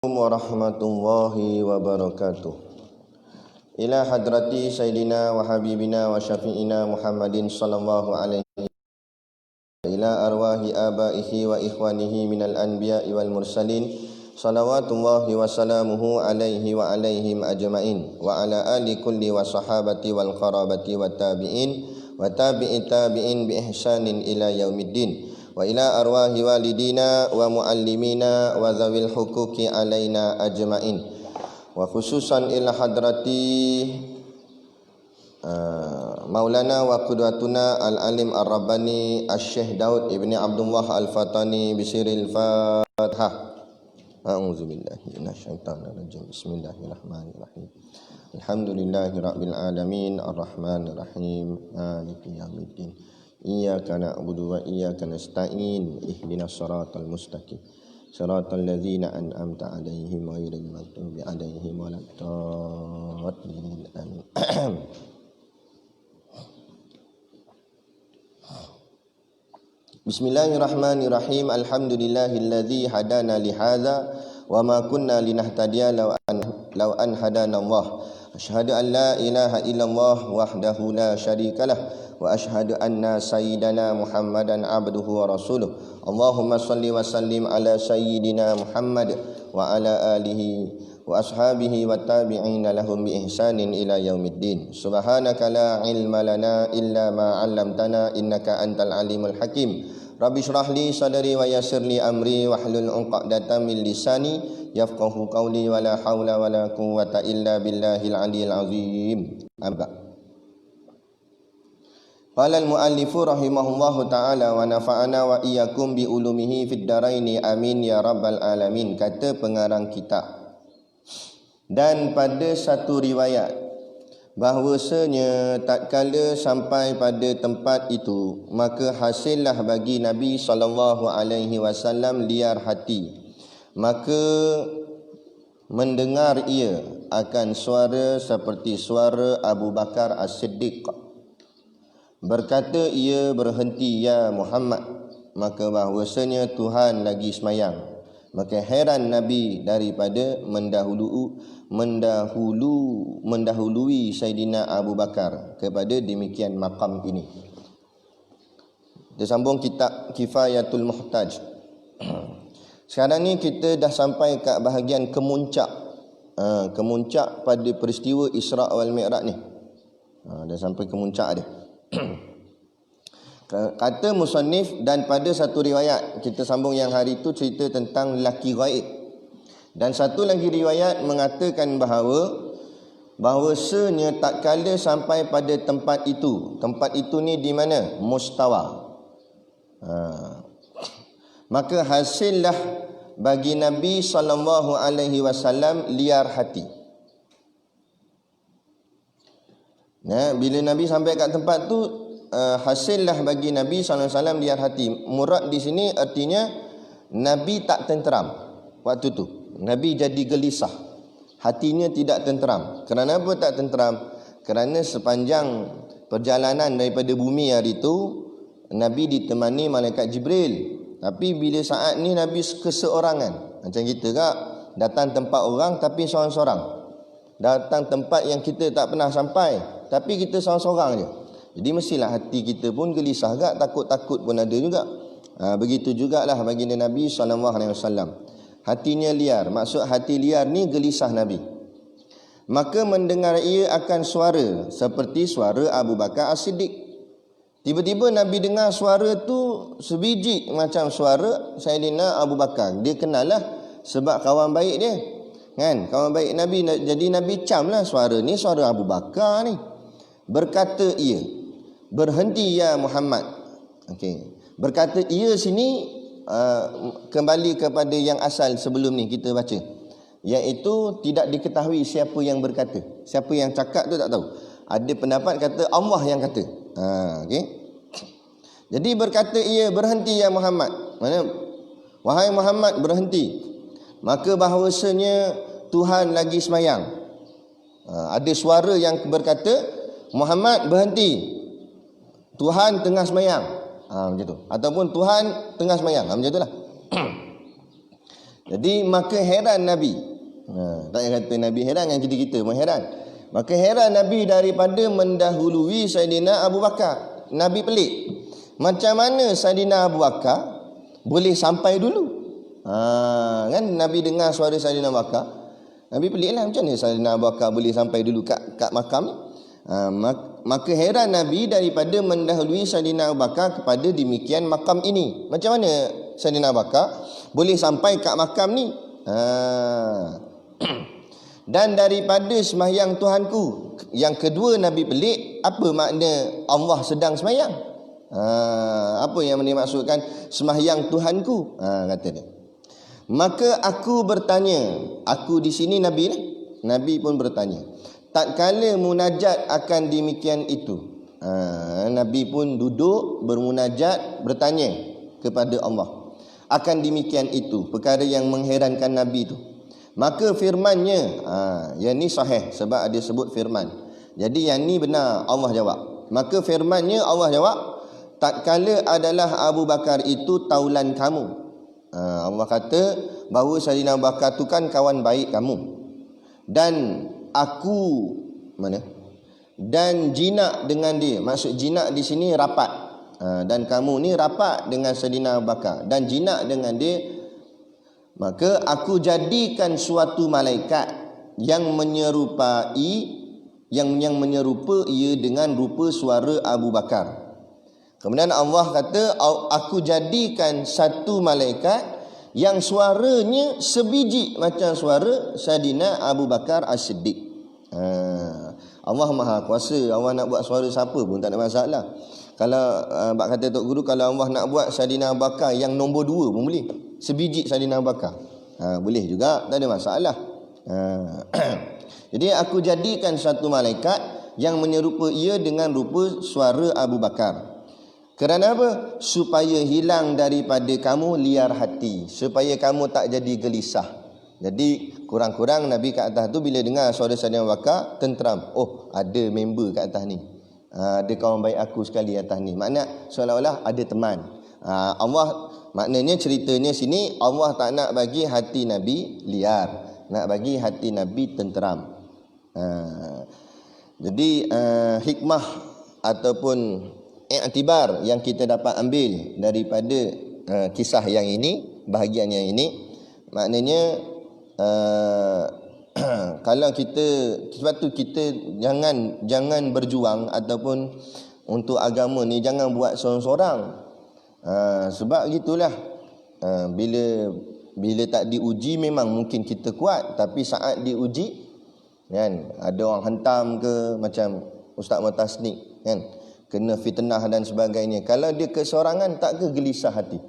Warahmatullahi wabarakatuh. Ila hadrati sayyidina wa habibina wa syafi'ina Muhammadin sallallahu alaihi ila arwahi abaihi wa ikhwanihi minal anbiya'i wal mursalin salawatullahi wa salamuhu alaihi wa alaihim ajma'in wa ala ali kulli wa sahabati wal qarabati wa tabi'in wa tabi'i tabi'in bi ihsanin ila yaumiddin wa ila arwahi walidina wa muallimina wa zawil huquqi alaina ajma'in wa khususan ila hadrati maulana wa qudwatuna al-alim ar-rabbani asy-syekh Daud ibni Abdullah al-Fatani bisiril Fatihah. A'udzu billahi minasyaitonir rajim. Bismillahirrahmanirrahim. Alhamdulillahi rabbil alamin arrahmanir rahim maliki yaumiddin. Iyyaka na'budu wa iyyaka nasta'in ihdinas siratal mustaqim siratal ladzina an'amta 'alaihim ghairil maghdubi 'alaihim waladdallin amin. Bismillahirrahmanirrahim. Alhamdulillahilladzi hadana li hadza wa ma kunna linahtadiya law an hadana Allah. Asyhadu an la ilaha illallah wahdahu la syarikalah wa asyhadu anna sayyidana Muhammadan abduhu wa rasuluh. Allahumma salli wa sallim ala sayyidina Muhammad wa ala alihi wa ashabihi wa tabi'ina lahum bi ihsanin ila yaumiddin. Subhanaka la ilma lana illa ma 'allamtana innaka antal alimul hakim. Rabbi shrah li sadri wa yassir li amri wahlul 'uqdatam min lisani yafqahu qawli wa la haula wa la quwwata illa billahil aliyil azim. Amma qala al-muallifu rahimahullahu ta'ala wa nafa'ana wa iyyakum bi ulumihi fid dharaini amin ya rabbal alamin. Kata pengarang kitab, dan pada satu riwayat bahwasanya tatkala sampai pada tempat itu, maka hasillah bagi Nabi sallallahu alaihi wasallam liar hati, maka mendengar ia akan suara seperti suara Abu Bakar As-Siddiq. Berkata ia, berhenti ya Muhammad, maka bahwasanya Tuhan lagi semayang. Maka heran Nabi daripada mendahului Sayyidina Abu Bakar kepada demikian maqam ini. Kita sambung kitab Kifayatul Muhtaj. Sekarang ni kita dah sampai ke bahagian kemuncak. Kemuncak pada peristiwa Isra' wal Mi'raj ni. Dah sampai kemuncak dia. Kata musannif, dan pada satu riwayat, kita sambung yang hari itu cerita tentang lelaki gaib. Dan satu lagi riwayat mengatakan bahawasanya tak kala sampai pada tempat itu. Tempat itu ni di mana? Mustawa. Maka hasillah bagi Nabi sallallahu alaihi wasallam liar hati. Nah, bila Nabi sampai kat tempat tu, hasillah bagi Nabi sallallahu alaihi wasallam liar hati. Murad di sini artinya Nabi tak tenteram waktu tu. Nabi jadi gelisah. Hatinya tidak tenteram. Kerana apa tak tenteram? Kerana sepanjang perjalanan daripada bumi hari itu, Nabi ditemani malaikat Jibril. Tapi bila saat ni Nabi keseorangan. Macam kita kak, datang tempat orang tapi seorang-seorang. Datang tempat yang kita tak pernah sampai, tapi kita seorang-seorang je. Jadi mestilah hati kita pun gelisah gak, takut-takut pun ada juga. Begitu jugalah baginda Nabi SAW. Hatinya liar. Maksud hati liar ni gelisah Nabi. Maka mendengar ia akan suara seperti suara Abu Bakar As-Siddiq. Tiba-tiba Nabi dengar suara tu sebiji macam suara Sayyidina Abu Bakar. Dia kenal lah sebab kawan baik dia, kan? Kawan baik Nabi. Jadi Nabi cam lah, suara ni suara Abu Bakar ni. Berkata ia, berhenti ya Muhammad. Okey. Berkata ia sini kembali kepada yang asal sebelum ni kita baca, iaitu tidak diketahui siapa yang berkata. Siapa yang cakap tu tak tahu. Ada pendapat kata Allah yang kata. Okey. Jadi berkata ia, berhenti ya Muhammad. Mana? Wahai Muhammad, berhenti. Maka bahawasanya Tuhan lagi semayang. Ada suara yang berkata, Muhammad berhenti, Tuhan tengah semayang. Macam tu. Ataupun Tuhan tengah semayang. Macam itulah. Jadi maka heran Nabi. Tak payah kata Nabi heran dengan kita-kita, mengheran. Maka heran Nabi daripada mendahului Saidina Abu Bakar. Nabi pelik. Macam mana Saidina Abu Bakar boleh sampai dulu? Kan Nabi dengar suara Saidina Abu Bakar. Nabi peliklah, macam mana Saidina Abu Bakar boleh sampai dulu kat makam ni? Maka heran Nabi daripada mendahului Saidina Abu Bakar kepada demikian makam ini. Macam mana Saidina Abu Bakar boleh sampai kat makam ni? Dan daripada sembahyang Tuhanku. Yang kedua, Nabi pelik, apa makna Allah sedang sembahyang? Apa yang dimaksudkan sembahyang Tuhanku? Kata dia. Maka aku bertanya, aku di sini Nabi ni. Nabi pun bertanya. Tatkala munajat akan demikian itu. Nabi pun duduk bermunajat, bertanya kepada Allah. Akan demikian itu, perkara yang mengherankan Nabi itu. Maka firmannya, yang ni sahih sebab ada sebut firman. Jadi yang ni benar, Allah jawab. Maka firmannya Allah jawab, tatkala adalah Abu Bakar itu taulan kamu. Allah kata bahawa Saidina Abu Bakar tu kan kawan baik kamu. Dan aku dan jinak dengan dia. Maksud jinak di sini rapat. Dan kamu ni rapat dengan Saidina Abu Bakar dan jinak dengan dia. Maka aku jadikan suatu malaikat yang menyerupa ia dengan rupa suara Abu Bakar. Kemudian Allah kata, aku jadikan satu malaikat yang suaranya sebiji macam suara Saidina Abu Bakar As-Siddiq. Allah Maha Kuasa. Allah nak buat suara siapa pun tak ada masalah. Kalau bak kata Tok Guru, kalau Allah nak buat Saidina Abu Bakar yang nombor 2 pun boleh. Sebiji Saidina Abu Bakar. Boleh juga, tak ada masalah. Jadi aku jadikan satu malaikat yang menyerupa ia dengan rupa suara Abu Bakar. Kerana apa? Supaya hilang daripada kamu liar hati. Supaya kamu tak jadi gelisah. Jadi kurang-kurang Nabi kat atas tu bila dengar suara Saidina Abu Bakar, tenteram. Oh, ada member kat atas ni. Ada kawan baik aku sekali atas ni. Maknanya seolah-olah ada teman. Allah, maknanya ceritanya sini Allah tak nak bagi hati Nabi liar, nak bagi hati Nabi tenteram. Jadi hikmah ataupun iktibar yang kita dapat ambil daripada kisah yang ini, bahagian yang ini, maknanya kalau kita, sebab tu kita jangan berjuang ataupun untuk agama ni jangan buat seorang-seorang. Sebab gitulah, bila tak diuji memang mungkin kita kuat, tapi saat diuji kan, ada orang hantam ke macam Ustaz Mutasnik kan, kena fitnah dan sebagainya. Kalau dia keseorangan, tak ke gelisah hati,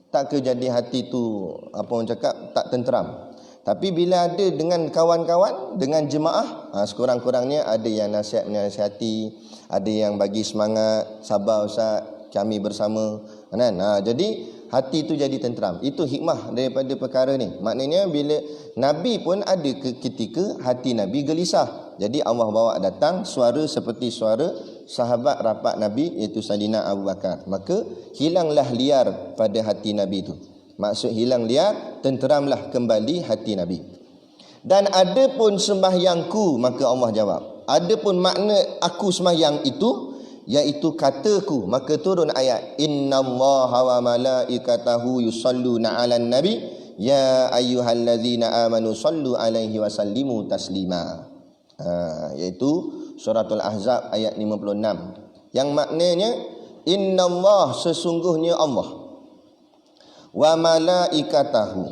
tak ke jadi hati tu apa orang cakap tak tenteram. Tapi bila ada dengan kawan-kawan, dengan jemaah, sekurang-kurangnya ada yang nasihati, ada yang bagi semangat, sabar Ustaz, kami bersama kan. Jadi hati tu jadi tenteram. Itu hikmah daripada perkara ni. Maknanya bila Nabi pun ada ketika hati Nabi gelisah. Jadi Allah bawa datang suara seperti suara sahabat rapat Nabi, iaitu Saidina Abu Bakar. Maka hilanglah liar pada hati Nabi itu. Maksud hilang liar, tenteramlah kembali hati Nabi. Dan ada pun sembahyangku, maka Allah jawab. Ada pun makna aku sembahyang itu, iaitu kataku. Maka turun ayat, innallaha wa malaikatahu yusalluna 'alan nabi ya ayyuhallazina amanu sallu alaihi wa sallimu taslima. Iaitu suratul Ahzab ayat 56. Yang maknanya innallah, sesungguhnya Allah, wa malaikatahu,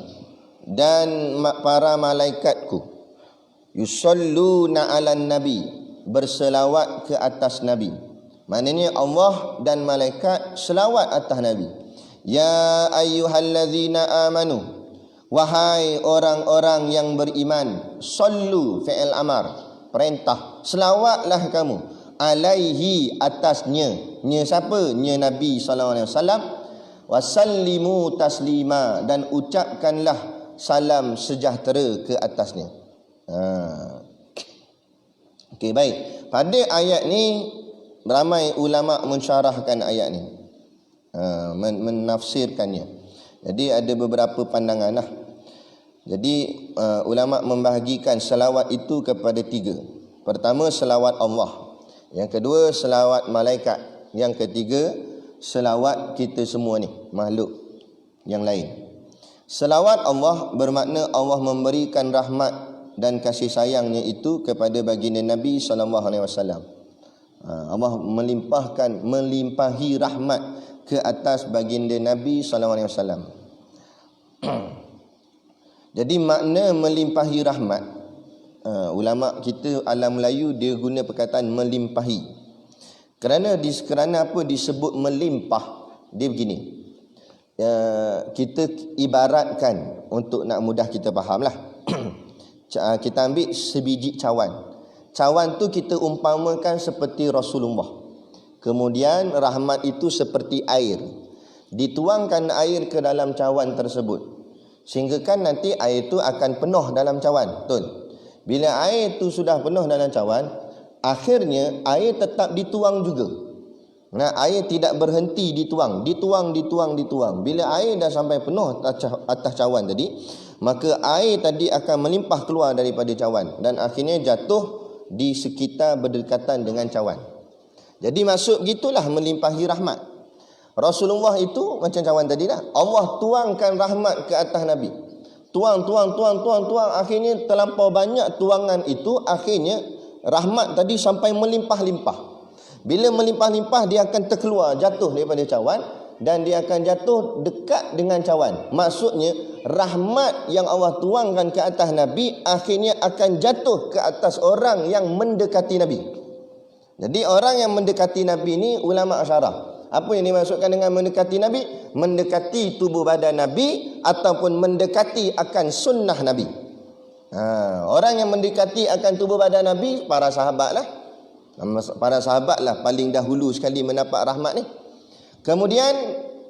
dan para malaikatku, yusalluna 'alan nabi, berselawat ke atas nabi. Maknanya Allah dan malaikat selawat atas Nabi. Ya ayyuhallazina amanu, wahai orang-orang yang beriman, sallu fi'il amar, perintah, selawatlah kamu, alaihi, atasnya. Nya siapa? Nya Nabi SAW. Wasallimu taslima, dan ucapkanlah salam sejahtera ke atasnya. Okey, baik. Pada ayat ni ramai ulama mensyarahkan ayat ni, menafsirkannya. Jadi ada beberapa pandangan lah. Jadi ulama membahagikan selawat itu kepada 3. Pertama, selawat Allah. Yang kedua, selawat malaikat. Yang ketiga, selawat kita semua ni, makhluk yang lain. Selawat Allah bermakna Allah memberikan rahmat dan kasih sayangnya itu kepada baginda Nabi SAW. Allah melimpahi rahmat ke atas baginda Nabi SAW. Jadi makna melimpahi rahmat, ulama kita alam Melayu dia guna perkataan melimpahi. Kerana apa disebut melimpah? Dia begini. Kita ibaratkan untuk nak mudah kita fahamlah. Kita ambil sebiji cawan. Cawan tu kita umpamakan seperti Rasulullah. Kemudian rahmat itu seperti air. Dituangkan air ke dalam cawan tersebut. Sehingga kan nanti air itu akan penuh dalam cawan. Betul? Bila air itu sudah penuh dalam cawan, akhirnya air tetap dituang juga. Nah, air tidak berhenti dituang. Bila air dah sampai penuh atas cawan tadi, maka air tadi akan melimpah keluar daripada cawan dan akhirnya jatuh di sekitar berdekatan dengan cawan. Jadi maksud gitulah melimpahi rahmat. Rasulullah itu macam cawan tadi dah. Allah tuangkan rahmat ke atas Nabi. Tuang. Akhirnya terlampau banyak tuangan itu, akhirnya rahmat tadi sampai melimpah-limpah. Bila melimpah-limpah, dia akan terkeluar, jatuh daripada cawan dan dia akan jatuh dekat dengan cawan. Maksudnya rahmat yang Allah tuangkan ke atas Nabi akhirnya akan jatuh ke atas orang yang mendekati Nabi. Jadi orang yang mendekati Nabi ni ulama syarah. Apa yang dimaksudkan dengan mendekati Nabi? Mendekati tubuh badan Nabi ataupun mendekati akan sunnah Nabi. Orang yang mendekati akan tubuh badan Nabi, para sahabat lah. Para sahabat lah paling dahulu sekali mendapat rahmat ni. Kemudian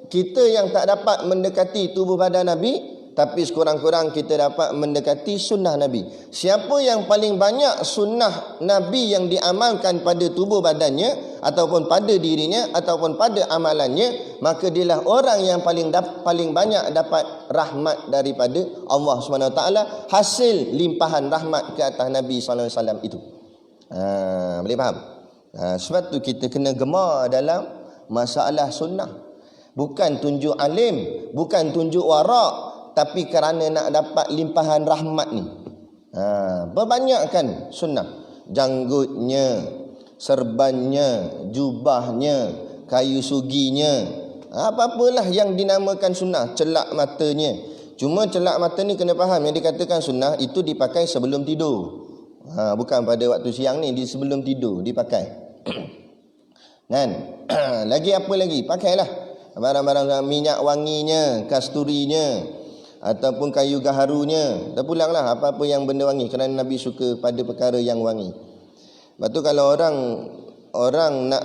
kita yang tak dapat mendekati tubuh badan Nabi, tapi sekurang-kurang kita dapat mendekati sunnah Nabi. Siapa yang paling banyak sunnah Nabi yang diamalkan pada tubuh badannya ataupun pada dirinya ataupun pada amalannya, maka dialah orang yang paling banyak dapat rahmat daripada Allah SWT, hasil limpahan rahmat ke atas Nabi SAW itu. Boleh faham? Sebab tu kita kena gemar dalam masalah sunnah. Bukan tunjuk alim, bukan tunjuk warak, tapi kerana nak dapat limpahan rahmat ni. Berbanyakkan sunnah. Janggutnya, serbannya, jubahnya, kayu suginya, apa-apalah yang dinamakan sunnah. Celak matanya. Cuma celak mata ni kena faham, yang dikatakan sunnah itu dipakai sebelum tidur. Bukan pada waktu siang ni, di sebelum tidur dipakai. Kan? Lagi apa lagi? Pakailah barang-barang minyak wanginya, kasturinya, ataupun kayu gaharunya. Dah pulanglah apa-apa yang benda wangi, kerana Nabi suka pada perkara yang wangi. Lepas tu kalau orang nak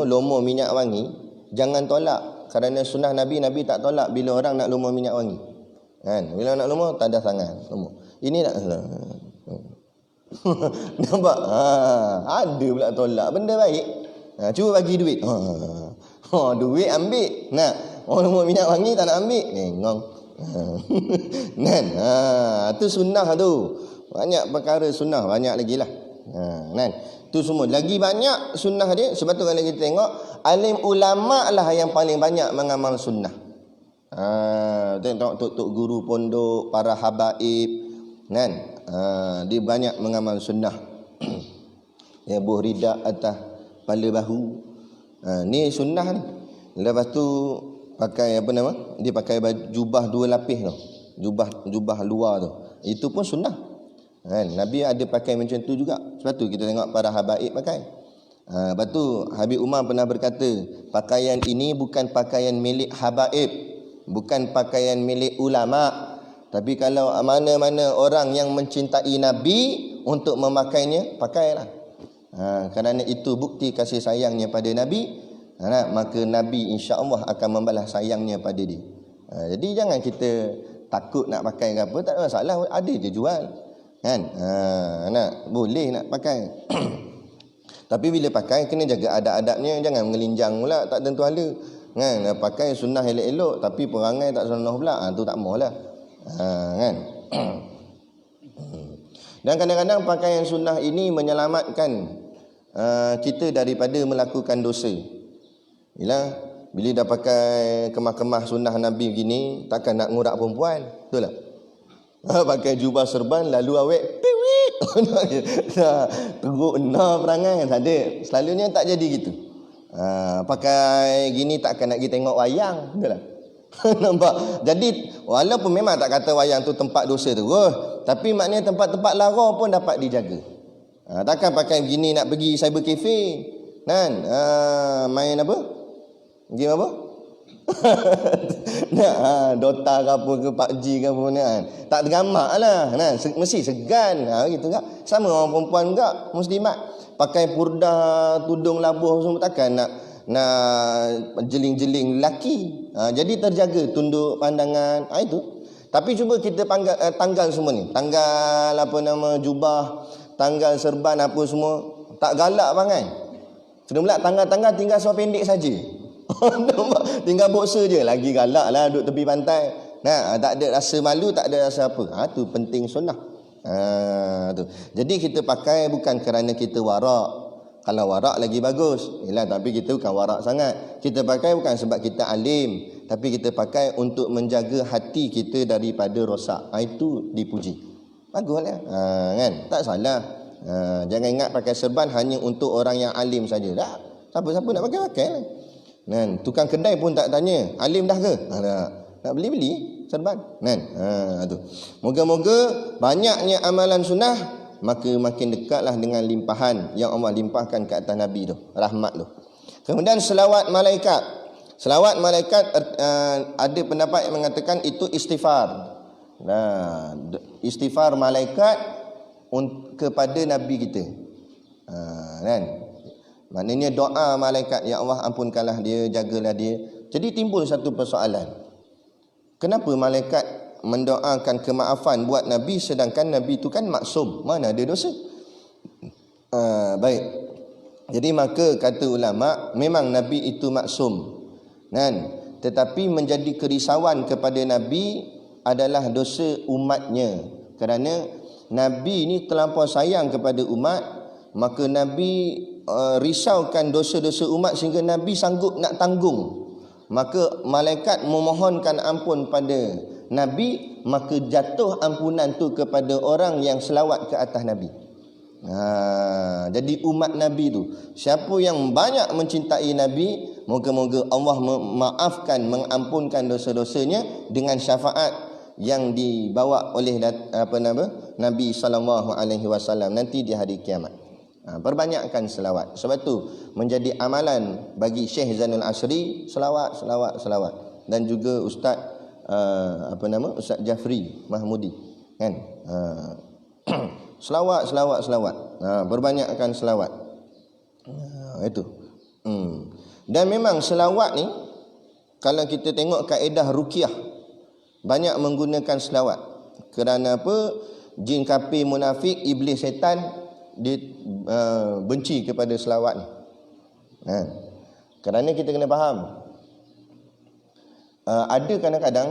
lomo minyak wangi, jangan tolak. Kerana sunnah Nabi tak tolak bila orang nak lomo minyak wangi. Kan? Bila nak lomo, tak ada tangan lomo. Ini nak nampak? Ada pula tolak. Benda baik. Cuba bagi duit. Duit ambil. Nah, orang mau minyak wangi tak nak ambil. Ngong. Kan? Tu sunnah tu. Banyak perkara sunnah, banyak lagi lah. Kan? Tu semua. Lagi banyak sunnah dia. Sebab tu kalau kita tengok, alim ulama lah yang paling banyak mengamal sunnah. Tengok tok guru pondok, para habaib, kan? Dia banyak mengamal sunnah. Ya, buh ridak atas kepala bahu. Ni sunnah ni. Lepas tu pakai dia pakai jubah 2 lapis tu. Jubah luar tu. Itu pun sunnah. Kan? Nabi ada pakai macam tu juga. Sebab tu kita tengok para habaib pakai. Lepas tu Habib Umar pernah berkata, pakaian ini bukan pakaian milik habaib, bukan pakaian milik ulama. Tapi kalau mana-mana orang yang mencintai Nabi untuk memakainya, pakailah. Kerana itu bukti kasih sayangnya pada Nabi. Maka Nabi insya-Allah akan membalas sayangnya pada dia. Jadi jangan kita takut nak pakai ke apa, tak ada masalah, ada je jual. Kan? Boleh nak pakai. Tapi bila pakai kena jaga adab-adabnya, jangan mengelinjang pula tak tentu hala. Kan? Pakai sunnah elok-elok tapi perangai tak sunnah pula, tu tak maulah. Kan. Dan kadang-kadang pakaian sunnah ini menyelamatkan kita daripada melakukan dosa. Bila dah pakai kemah-kemah sunnah Nabi begini, takkan nak ngurak perempuan, betul tak? Pakai jubah serban lalu awek piwik. Teruk perangai tak ada. Selalunya tak jadi gitu. Pakai gini takkan nak pergi tengok wayang, betul tak? Nampak? Jadi walaupun memang tak kata wayang tu tempat dosa terus, tapi maknanya tempat-tempat lara pun dapat dijaga. Takkan pakai begini nak pergi cyber cafe kan? Main apa? Game apa? Dota ke apa ke PUBG ke apa kan? Tak tergamak lah kan? Mesti segan gitu kan? Sama orang perempuan juga muslimat pakai purda, tudung labuh semua, takkan nak jeling-jeling lelaki. Jadi terjaga tunduk pandangan itu. Tapi cuba kita tanggal semua ni, tanggal apa nama jubah, tanggal serban apa semua, tak galak bangai. Sudah pula tanggal-tanggal tinggal seluar pendek saja. Tinggal boxer je, lagi galak lah duduk tepi pantai. Tak ada rasa malu, tak ada rasa apa. Tu penting sunnah. Tu. Jadi kita pakai bukan kerana kita warak. Kalau warak lagi bagus. Tapi kita bukan warak sangat. Kita pakai bukan sebab kita alim, tapi kita pakai untuk menjaga hati kita daripada rosak. Itu dipuji. Baguslah. Kan? Tak salah. Jangan ingat pakai serban hanya untuk orang yang alim saja. Tak. Siapa-siapa nak pakai lah. Kan? Tukang kedai pun tak tanya, alim dah ke? Nak beli serban. Kan? Tu. Moga-moga banyaknya amalan sunnah, maka makin dekatlah dengan limpahan yang Allah limpahkan ke atas Nabi tu, rahmat tu. Kemudian selawat malaikat. Selawat malaikat ada pendapat yang mengatakan itu istighfar. Istighfar malaikat kepada Nabi kita. Kan? Maknanya doa malaikat, ya Allah ampunkanlah dia, jagalah dia. Jadi timbul satu persoalan. Kenapa malaikat mendoakan kemaafan buat Nabi sedangkan Nabi itu kan maksum, mana ada dosa? Baik. Jadi maka kata ulama, memang Nabi itu maksum. Kan? Tetapi menjadi kerisauan kepada Nabi adalah dosa umatnya. Kerana Nabi ini terlampau sayang kepada umat, maka Nabi risaukan dosa-dosa umat sehingga Nabi sanggup nak tanggung. Maka malaikat memohonkan ampun pada Nabi, maka jatuh ampunan tu kepada orang yang selawat ke atas Nabi. Jadi umat Nabi tu, siapa yang banyak mencintai Nabi, moga-moga Allah memaafkan, mengampunkan dosa-dosanya dengan syafaat yang dibawa oleh Nabi SAW nanti di hari kiamat. Perbanyakkan selawat. Sebab tu menjadi amalan bagi Syekh Zainul Asri, selawat. Dan juga Ustaz Ustaz Jafri Mahmudi, kan? Selawat. Perbanyakkan selawat. Itu. Dan memang selawat ni, kalau kita tengok kaedah ruqyah, banyak menggunakan selawat. Kerana apa? Jin kafir, munafik, iblis, setan, dia benci kepada selawat ni. Kerana kita kena faham, ada kadang-kadang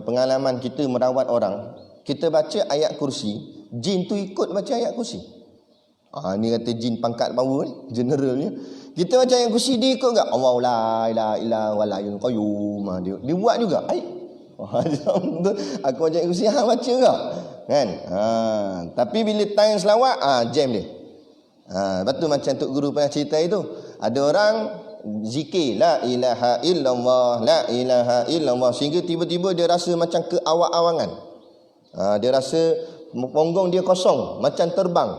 pengalaman kita merawat orang, kita baca ayat kursi, jin tu ikut baca ayat kursi. Ni kata jin pangkat power ni, generalnya. Kita baca ayat kursi, dia ikut tak? Allahu la ilaha illa huwal hayyul qayyum. Dia buat juga. Aku baca ayat kursi, hang baca juga. Kan? Tapi bila time selawat, jam dia. Lepas tu macam Tok Guru pernah cerita itu, ada orang zikir la ilaha illallah, la ilaha illallah, sehingga tiba-tiba dia rasa macam keawang-awangan. Dia rasa punggung dia kosong, macam terbang.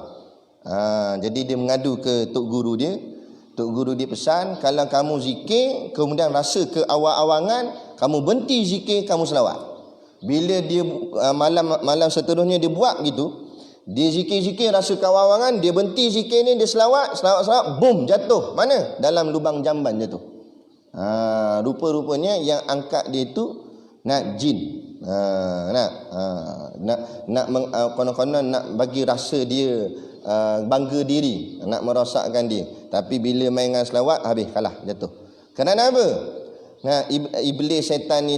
Jadi dia mengadu ke Tok Guru dia. Tok Guru dia pesan, kalau kamu zikir kemudian rasa keawang-awangan, kamu berhenti zikir, kamu selawat. Bila dia malam seterusnya dia buat gitu, dia zikir-zikir rasa kawawangan, dia berhenti zikir ni, dia selawat, boom, jatuh. Mana? Dalam lubang jamban jatuh. Rupa-rupanya yang angkat dia tu nak jin. Konon-konon nak bagi rasa dia bangga diri, nak merosakkan dia. Tapi bila main dengan selawat, habis kalah, jatuh. Kerana apa? Iblis setan ni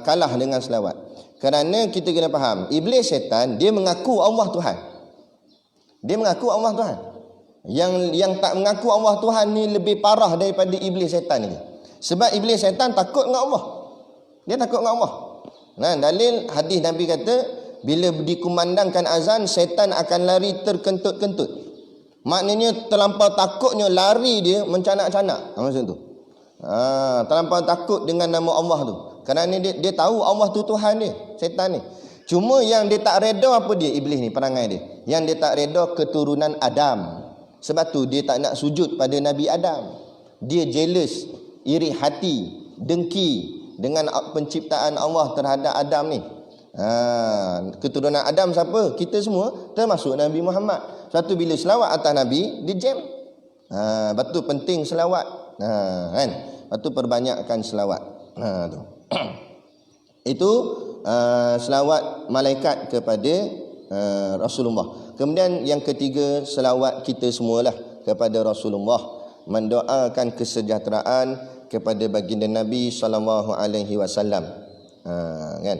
kalah dengan selawat. Kerana kita kena faham, iblis syaitan dia mengaku Allah Tuhan. Dia mengaku Allah Tuhan. Yang tak mengaku Allah Tuhan ni lebih parah daripada iblis syaitan ni. Sebab iblis syaitan takut dengan Allah. Dia takut dengan Allah. Nah, dalil hadis Nabi kata, bila dikumandangkan azan, syaitan akan lari terkentut-kentut. Maknanya terlampau takutnya lari dia mencanak-canak. Maksud tu. Terlampau takut dengan nama Allah tu. Kerana dia tahu Allah tu Tuhan dia, syaitan ni. Cuma yang dia tak reda apa dia, iblis ni, perangai dia. Yang dia tak reda keturunan Adam. Sebab tu dia tak nak sujud pada Nabi Adam. Dia jealous, iri hati, dengki dengan penciptaan Allah terhadap Adam ni. Keturunan Adam siapa? Kita semua, termasuk Nabi Muhammad. Suatu bila selawat atas Nabi, dia jam. Lepas tu penting selawat. Kan? Lepas tu perbanyakkan selawat. Tu. Itu selawat malaikat kepada Rasulullah. Kemudian yang ketiga, selawat kita semualah kepada Rasulullah, mendoakan kesejahteraan kepada baginda Nabi sallallahu alaihi wasallam. Kan?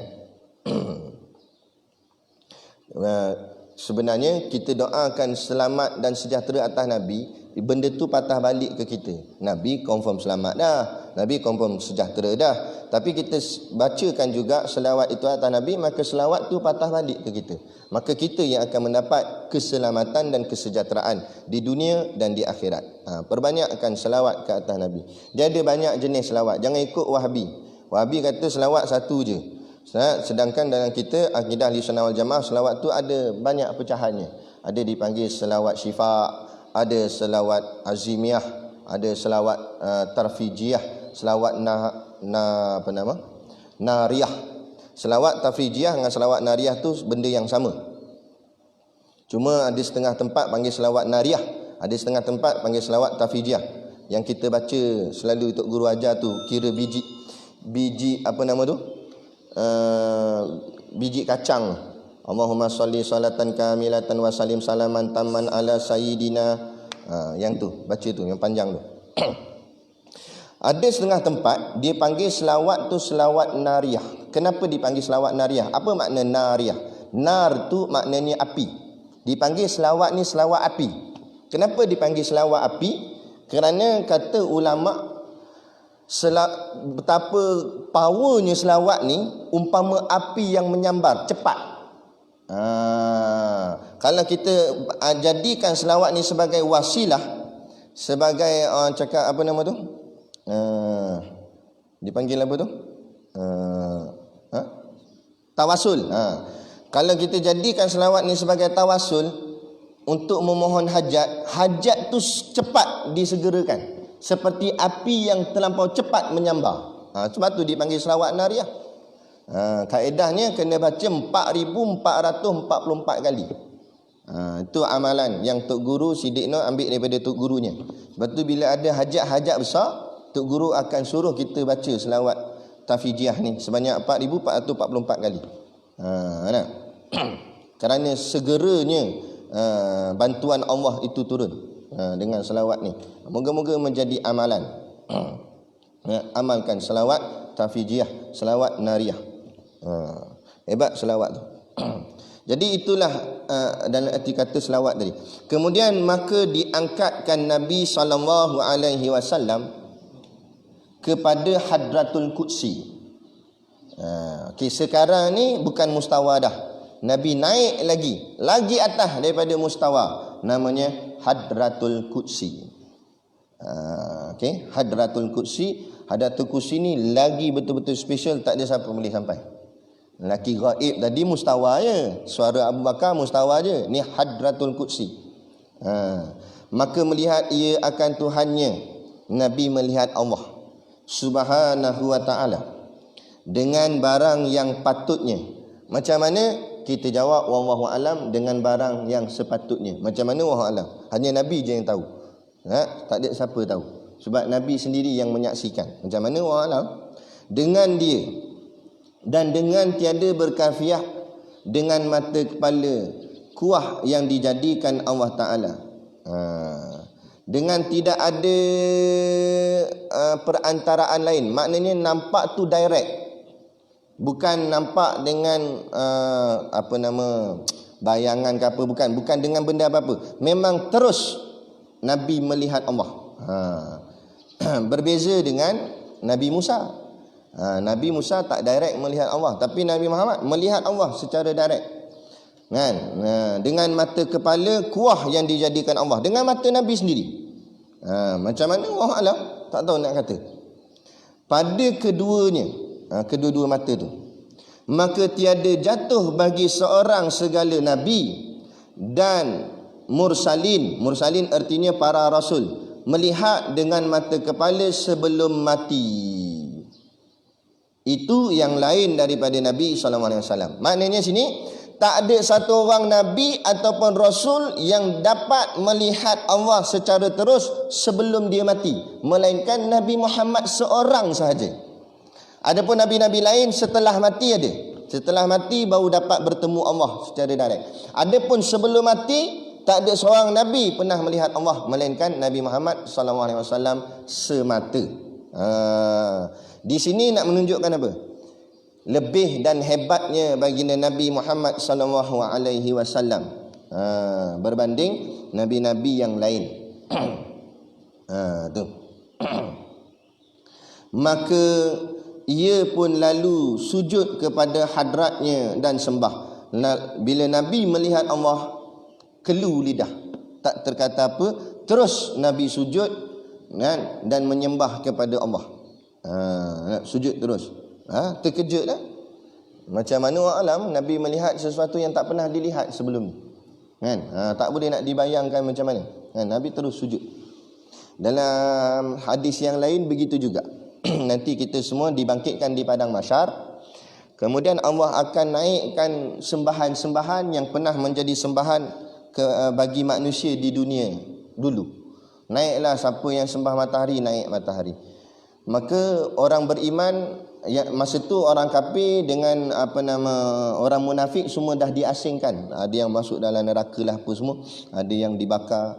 Sebenarnya kita doakan selamat dan sejahtera atas Nabi, benda tu patah balik ke kita. Nabi confirm selamat dah, Nabi confirm sejahtera dah. Tapi kita bacakan juga selawat itu atas Nabi, maka selawat tu patah balik ke kita. Maka kita yang akan mendapat keselamatan dan kesejahteraan di dunia dan di akhirat. Perbanyakkan selawat ke atas Nabi. Dia ada banyak jenis selawat. Jangan ikut Wahabi. Wahabi kata selawat satu je. Sedangkan dalam kita akidah Ahlussunnah wal Jamaah, selawat tu ada banyak pecahannya. Ada dipanggil selawat syifa, ada selawat azimiyah, ada selawat tarfijiyah, selawat nariyah. Selawat tarfijiyah dengan selawat nariyah tu benda yang sama. Cuma ada setengah tempat panggil selawat nariyah, ada setengah tempat panggil selawat tarfijiyah. Yang kita baca selalu untuk guru ajar tu kira biji apa nama tu? Biji kacang. Allahumma salli salatan kamilatan wa salim salaman tamman ala sayyidina. Yang tu, baca tu yang panjang tu. Ada setengah tempat dia panggil selawat tu selawat nariyah. Kenapa dipanggil selawat nariyah? Apa makna nariyah? Nar tu maknanya api. Dipanggil selawat ni selawat api. Kenapa dipanggil selawat api? Kerana kata ulama, betapa powernya selawat ni umpama api yang menyambar cepat. Kalau kita jadikan selawat ni sebagai wasilah, sebagai cakap apa nama tu, dipanggil apa tu, tawasul. Kalau kita jadikan selawat ni sebagai tawasul untuk memohon hajat, hajat tu cepat disegerakan, seperti api yang terlampau cepat menyambar. Sebab tu dipanggil selawat nariyah. Kaedahnya kena baca 4444 kali. Itu amalan yang Tok Guru Siddiq Nur ambil daripada Tok Gurunya. Sebab tu bila ada hajat-hajat besar, Tok Guru akan suruh kita baca selawat tafijiyah ni sebanyak 4444 kali. Kerana segeranya bantuan Allah itu turun dengan selawat ni. Moga-moga menjadi amalan. Amalkan selawat tafijiyah, selawat nariyah. Hebat selawat tu. Jadi itulah dalam arti kata selawat tadi. Kemudian maka diangkatkan Nabi SAW kepada Hadratul Qudsi. Okay, sekarang ni bukan mustawa dah. Nabi naik lagi atas daripada mustawa, namanya Hadratul Qudsi. Okay, Hadratul Qudsi. Hadratul Qudsi ni lagi betul-betul special, tak ada siapa boleh sampai. Lelaki gaib tadi mustawa je, suara Abu Bakar mustawa je, ni Hadratul Qudsi. Maka melihat ia akan Tuhannya, Nabi melihat Allah Subhanahu wa ta'ala dengan barang yang patutnya. Macam mana? Kita jawab wallahu alam, dengan barang yang sepatutnya. Macam mana wallahu alam? Hanya Nabi je yang tahu. Tak ada siapa tahu. Sebab Nabi sendiri yang menyaksikan. Macam mana wallahu alam? Dengan dia dan dengan tiada berkafiah dengan mata kepala kuah yang dijadikan Allah Ta'ala, dengan tidak ada perantaraan lain. Maknanya nampak tu direct. Bukan nampak dengan bayangan ke apa, bukan dengan benda apa-apa. Memang terus Nabi melihat Allah. Berbeza dengan Nabi Musa. Nabi Musa tak direct melihat Allah, tapi Nabi Muhammad melihat Allah secara direct. Kan? Dengan mata kepala kuah yang dijadikan Allah, dengan mata Nabi sendiri. Macam mana Allah Alam, tak tahu nak kata. Pada keduanya, kedua-dua mata tu, maka tiada jatuh bagi seorang segala nabi dan mursalin artinya para rasul, melihat dengan mata kepala sebelum mati. Itu yang lain daripada Nabi SAW. Maknanya sini tak ada satu orang nabi ataupun rasul yang dapat melihat Allah secara terus sebelum dia mati, melainkan Nabi Muhammad seorang sahaja. Adapun nabi-nabi lain setelah mati ada. Setelah mati baru dapat bertemu Allah secara direct. Adapun sebelum mati tak ada seorang nabi pernah melihat Allah melainkan Nabi Muhammad SAW semata. Di sini nak menunjukkan apa? Lebih dan hebatnya baginda Nabi Muhammad SAW berbanding nabi-nabi yang lain. Tu. Maka ia pun lalu sujud kepada hadratnya dan sembah. Bila Nabi melihat Allah, kelu lidah, tak terkata apa, terus Nabi sujud dan menyembah kepada Allah. Sujud terus. Terkejut dah. Macam mana alam Nabi melihat sesuatu yang tak pernah dilihat sebelum ni. Kan? Tak boleh nak dibayangkan macam mana. Nabi terus sujud. Dalam hadis yang lain begitu juga. Nanti kita semua dibangkitkan di padang mahsyar. Kemudian Allah akan naikkan sembahan-sembahan yang pernah menjadi sembahan bagi manusia di dunia dulu. Naiklah siapa yang sembah matahari, naik matahari. Maka orang beriman, masa tu orang kafir dengan orang munafik semua dah diasingkan. Ada yang masuk dalam neraka lah apa semua, ada yang dibakar.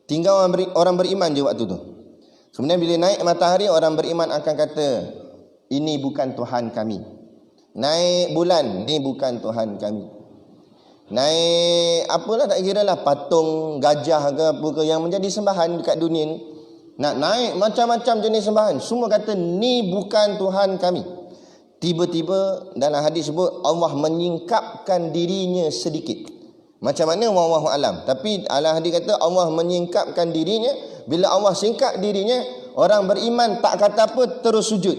Tinggal orang beriman je waktu tu. Kemudian bila naik matahari, orang beriman akan kata, ini bukan Tuhan kami. Naik bulan, ini bukan Tuhan kami. Naik apalah, tak kira lah, patung gajah ke apa ke yang menjadi sembahan dekat dunia ni. Nak naik macam-macam jenis sembahan, semua kata ni bukan Tuhan kami. Tiba-tiba dalam hadis sebut Allah menyingkapkan dirinya sedikit. Macam mana wallahu alam, tapi dalam hadis kata Allah menyingkapkan dirinya. Bila Allah singkap dirinya, orang beriman tak kata apa, terus sujud.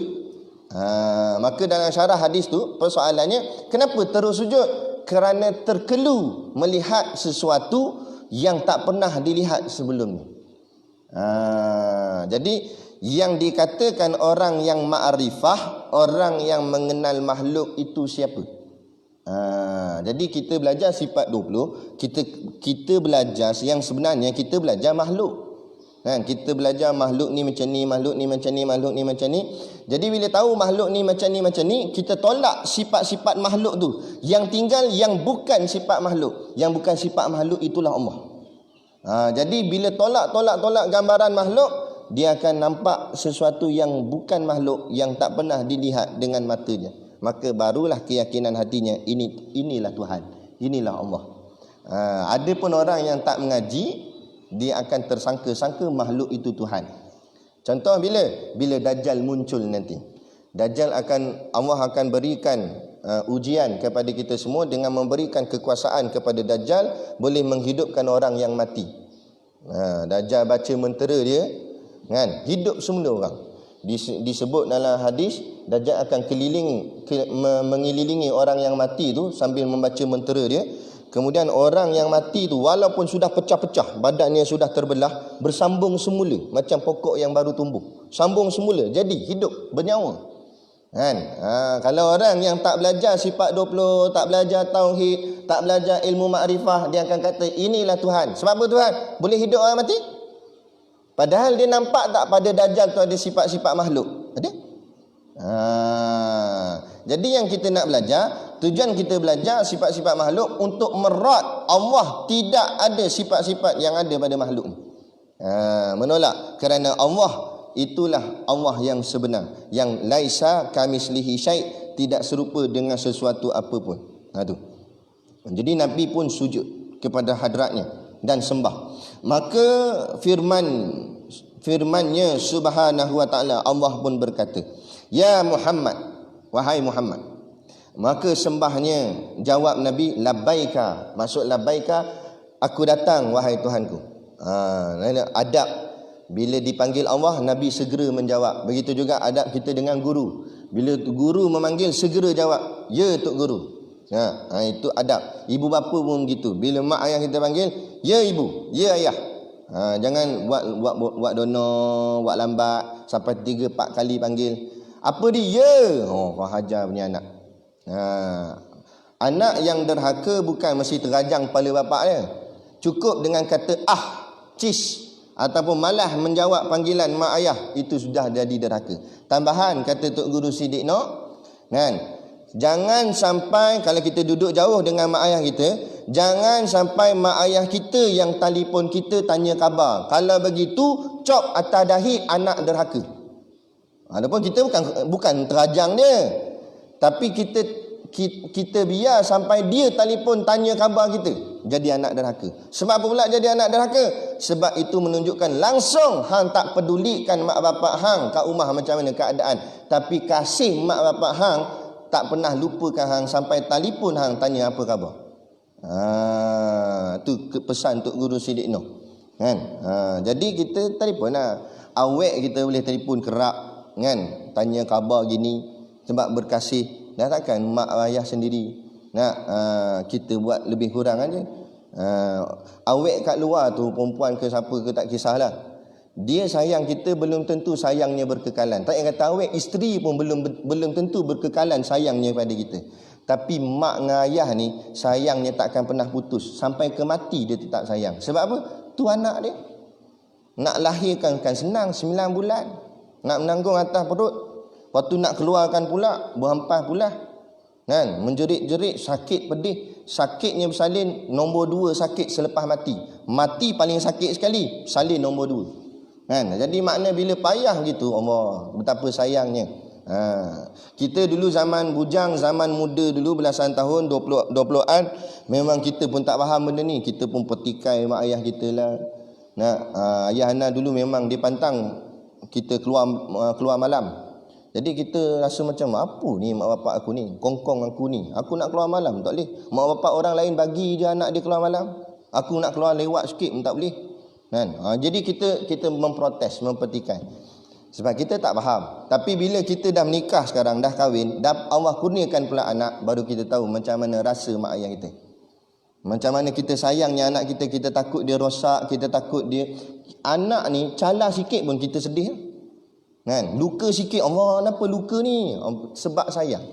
Maka dalam syarah hadis tu persoalannya, kenapa terus sujud? Kerana terkelu melihat sesuatu yang tak pernah dilihat sebelum ni. Jadi yang dikatakan orang yang ma'rifah, orang yang mengenal makhluk itu siapa? Jadi kita belajar sifat 20, kita belajar yang sebenarnya kita belajar makhluk. Kan, kita belajar makhluk ni macam ni, makhluk ni macam ni, makhluk ni macam ni. Jadi bila tahu makhluk ni macam ni, kita tolak sifat-sifat makhluk tu. Yang tinggal yang bukan sifat makhluk. Yang bukan sifat makhluk itulah Allah. Jadi bila tolak gambaran makhluk, dia akan nampak sesuatu yang bukan makhluk, yang tak pernah dilihat dengan matanya. Maka barulah keyakinan hatinya, inilah Tuhan, inilah Allah. Ada pun orang yang tak mengaji, dia akan tersangka-sangka makhluk itu Tuhan. Contoh bila Dajjal muncul nanti. Allah akan berikan ujian kepada kita semua dengan memberikan kekuasaan kepada Dajjal, boleh menghidupkan orang yang mati. Dajjal baca mentera dia, kan, hidup semula orang. Disebut dalam hadis, Dajjal akan mengelilingi orang yang mati tu sambil membaca mentera dia. Kemudian orang yang mati tu walaupun sudah pecah-pecah, badannya sudah terbelah, bersambung semula macam pokok yang baru tumbuh. Sambung semula, jadi hidup, bernyawa. Kan? Kalau orang yang tak belajar sifat 20, tak belajar tauhid, tak belajar ilmu makrifah, dia akan kata inilah Tuhan. Sebab apa Tuhan? Boleh hidup orang mati? Padahal dia nampak tak pada Dajjal tu ada sifat-sifat makhluk? Ada? Jadi yang kita nak belajar, tujuan kita belajar sifat-sifat makhluk untuk merat Allah tidak ada sifat-sifat yang ada pada makhluk ni. Menolak, kerana Allah itulah Allah yang sebenar, yang laisa kamislihi syai', tidak serupa dengan sesuatu apa pun. Tu. Jadi Nabi pun sujud kepada hadratnya dan sembah. Maka firmannya subhanahu wa ta'ala, Allah pun berkata, ya Muhammad, wahai Muhammad. Maka sembahnya, jawab Nabi, labbaika. Maksud labbaika, aku datang wahai Tuhanku. Adab bila dipanggil Allah, Nabi segera menjawab. Begitu juga adab kita dengan guru. Bila guru memanggil, segera jawab, ya Tok Guru. Itu adab. Ibu bapa pun begitu. Bila mak ayah kita panggil, ya ibu, ya ayah. Jangan buat dono, buat lambat sampai 3-4 kali panggil. Apa dia? Ya. Kau hajar punya anak. Anak yang derhaka bukan mesti terajang kepala bapak dia. Cukup dengan kata cis, ataupun malah menjawab panggilan mak ayah, itu sudah jadi derhaka. Tambahan kata Tok Guru Siddiq kan, jangan sampai kalau kita duduk jauh dengan mak ayah kita, jangan sampai mak ayah kita yang telefon kita tanya khabar. Kalau begitu, cop atas dahi anak derhaka. Adapun kita bukan terajang dia, tapi kita biar sampai dia telefon tanya khabar kita, jadi anak derhaka. Sebab apa pula jadi anak derhaka? Sebab itu menunjukkan langsung hang tak pedulikan mak bapak hang kat rumah macam mana keadaan, tapi kasih mak bapak hang tak pernah lupakan hang sampai telefon hang tanya apa khabar. Tu pesan Tok Guru Siddiq kan. Jadi kita telefon lah. Awek kita boleh telefon kerap kan, tanya khabar gini sebab berkasih. Dah takkan mak ayah sendiri nak kita buat lebih kurang aja. Awek kat luar tu, perempuan ke siapa ke tak kisahlah, dia sayang kita belum tentu sayangnya berkekalan. Tak payah kata awek, isteri pun belum tentu berkekalan sayangnya pada kita. Tapi mak dengan ayah ni sayangnya takkan pernah putus. Sampai ke mati dia tetap sayang. Sebab apa? Tu anak dia. Nak lahirkan kan senang, 9 bulan. Nak menanggung atas perut. Lepas tu nak keluarkan pula, berhampas pula. Kan? Menjerit-jerit, sakit pedih. Sakitnya bersalin, nombor 2 sakit selepas mati. Mati paling sakit sekali, salin nombor 2. Kan? Jadi makna bila payah gitu, Allah betapa sayangnya. Kita dulu zaman bujang, zaman muda dulu belasan tahun, 20-an, memang kita pun tak faham benda ni. Kita pun petikai mak ayah kita lah. Ayah Ana dulu memang dia pantang kita keluar malam. Jadi kita rasa macam, apa ni mak bapak aku ni, kongkong aku ni, aku nak keluar malam tak boleh. Mak bapak orang lain bagi je anak dia keluar malam, aku nak keluar lewat sikit pun tak boleh kan. Jadi kita memprotes, mempetikai sebab kita tak faham. Tapi bila kita dah menikah sekarang, dah kahwin, dah Allah kurniakan pula anak, baru kita tahu macam mana rasa mak ayah kita, macam mana kita sayangnya anak kita. Kita takut dia rosak, kita takut dia, anak ni calar sikit pun kita sedih kan, luka sikit, Allah kenapa luka ni, sebab sayang.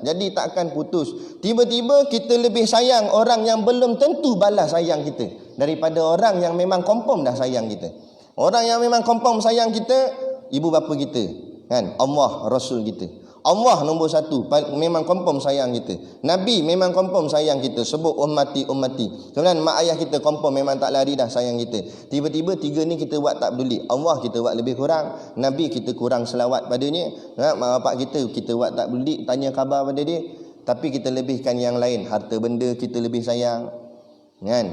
Jadi takkan putus. Tiba-tiba kita lebih sayang orang yang belum tentu balas sayang kita daripada orang yang memang confirm dah sayang kita. Orang yang memang confirm sayang kita, ibu bapa kita kan, Allah, Rasul kita. Allah nombor 1, memang confirm sayang kita. Nabi memang confirm sayang kita, sebut ummati. Kemudian mak ayah kita confirm memang tak lari dah sayang kita. Tiba-tiba 3 ni kita buat tak peduli. Allah kita buat lebih kurang, Nabi kita kurang selawat padanya, mak bapak kita buat tak peduli, tanya khabar pada dia. Tapi kita lebihkan yang lain, harta benda kita lebih sayang kan,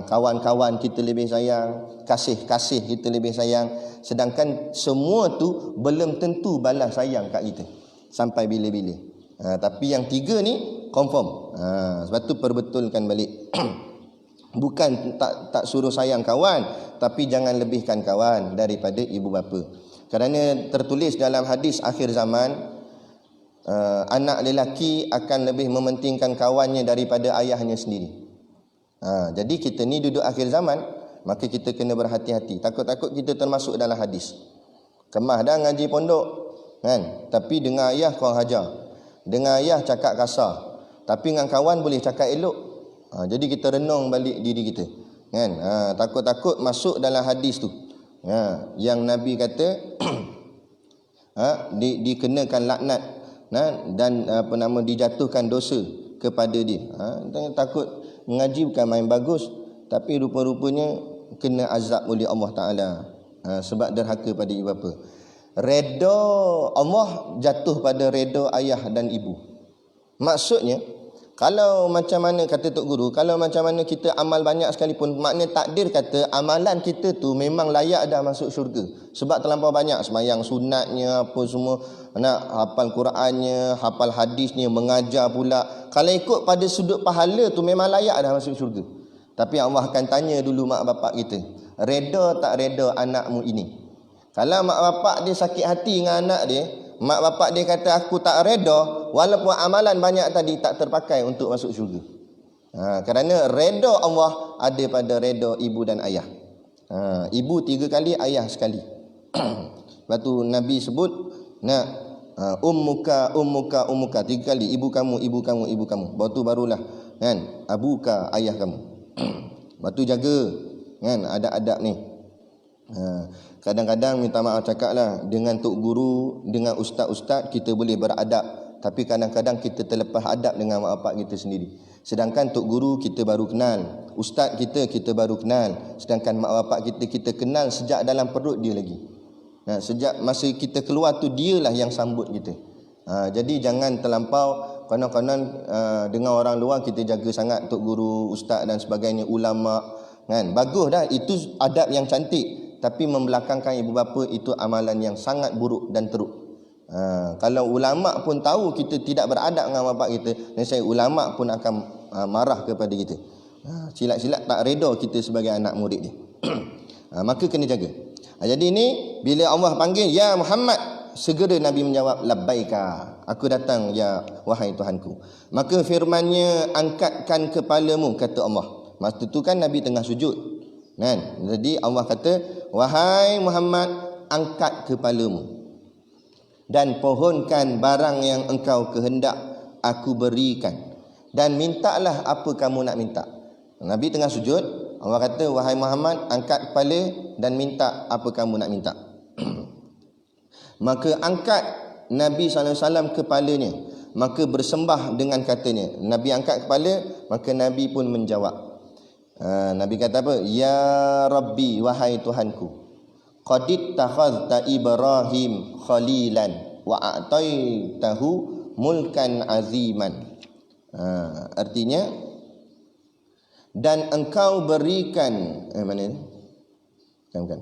kawan-kawan kita lebih sayang, kasih kita lebih sayang. Sedangkan semua tu belum tentu balas sayang kat kita sampai bila-bila. Tapi yang 3 ni confirm. Sebab tu perbetulkan balik. Bukan tak suruh sayang kawan, tapi jangan lebihkan kawan daripada ibu bapa. Kerana tertulis dalam hadis akhir zaman, anak lelaki akan lebih mementingkan kawannya daripada ayahnya sendiri. Jadi kita ni duduk akhir zaman, maka kita kena berhati-hati. Takut-takut kita termasuk dalam hadis. Kemah dah ngaji pondok kan, tapi dengan ayah kau hajar, dengan ayah cakap kasar, tapi dengan kawan boleh cakap elok. Jadi kita renung balik diri kita kan. Takut-takut masuk dalam hadis tu yang Nabi kata dikenakan laknat dan dijatuhkan dosa kepada dia. Takut mengaji bukan main bagus, tapi rupa-rupanya kena azab oleh Allah Ta'ala sebab derhaka pada ibu bapa. Redha Allah jatuh pada redha ayah dan ibu. Maksudnya, kalau macam mana kata Tok Guru, kalau macam mana kita amal banyak sekalipun, makna takdir kata amalan kita tu memang layak dah masuk syurga. Sebab terlampau banyak sembahyang sunatnya, apa semua, nak hafal Qurannya, hafal hadisnya, mengajar pula. Kalau ikut pada sudut pahala tu memang layak dah masuk syurga. Tapi Allah akan tanya dulu mak bapak kita, reda tak reda anakmu ini? Kalau mak bapak dia sakit hati dengan anak dia, mak bapak dia kata aku tak reda, walaupun amalan banyak tadi tak terpakai untuk masuk syurga. Kerana reda Allah ada pada reda ibu dan ayah. Ibu 3 kali, ayah sekali. Lepas tu Nabi sebut ummuka 3 kali, ibu kamu. Lepas tu barulah kan abuka, ayah kamu. Lepas tu jaga kan adab-adab ni. Kadang-kadang minta maaf cakaplah, dengan tok guru, dengan ustaz-ustaz kita boleh beradab, tapi kadang-kadang kita terlepas adab dengan mak bapak kita sendiri. Sedangkan tok guru kita baru kenal, ustaz kita baru kenal, sedangkan mak bapak kita kenal sejak dalam perut dia lagi. Sejak masa kita keluar tu dialah yang sambut kita. Jadi jangan terlampau konon-konon dengan orang luar kita jaga sangat tok guru, ustaz dan sebagainya, ulama kan. Bagus dah, itu adab yang cantik. Tapi membelakangkan ibu bapa itu amalan yang sangat buruk dan teruk. Kalau ulama pun tahu kita tidak beradab dengan bapak kita, nescaya ulama pun akan marah kepada kita. Silat-silat tak reda kita sebagai anak murid dia. Maka kena jaga. Jadi ni bila Allah panggil ya Muhammad, segera Nabi menjawab labbaika, aku datang ya wahai Tuhanku. Maka firman-Nya angkatkan kepalamu, kata Allah. Masa tu kan Nabi tengah sujud kan. Jadi Allah kata wahai Muhammad, angkat kepalamu dan pohonkan barang yang engkau kehendak aku berikan, dan mintalah apa kamu nak minta. Nabi tengah sujud, Allah kata wahai Muhammad, angkat kepala dan minta apa kamu nak minta. Maka angkat Nabi SAW kepalanya, maka bersembah dengan katanya. Nabi angkat kepala, maka Nabi pun menjawab. Nabi kata apa? Ya Rabbi, wahai Tuhanku, qad ittakhadhta Ibrahim khalilan wa a'taitahu mulkan aziman. Artinya, dan engkau berikan mana ni? Bukan.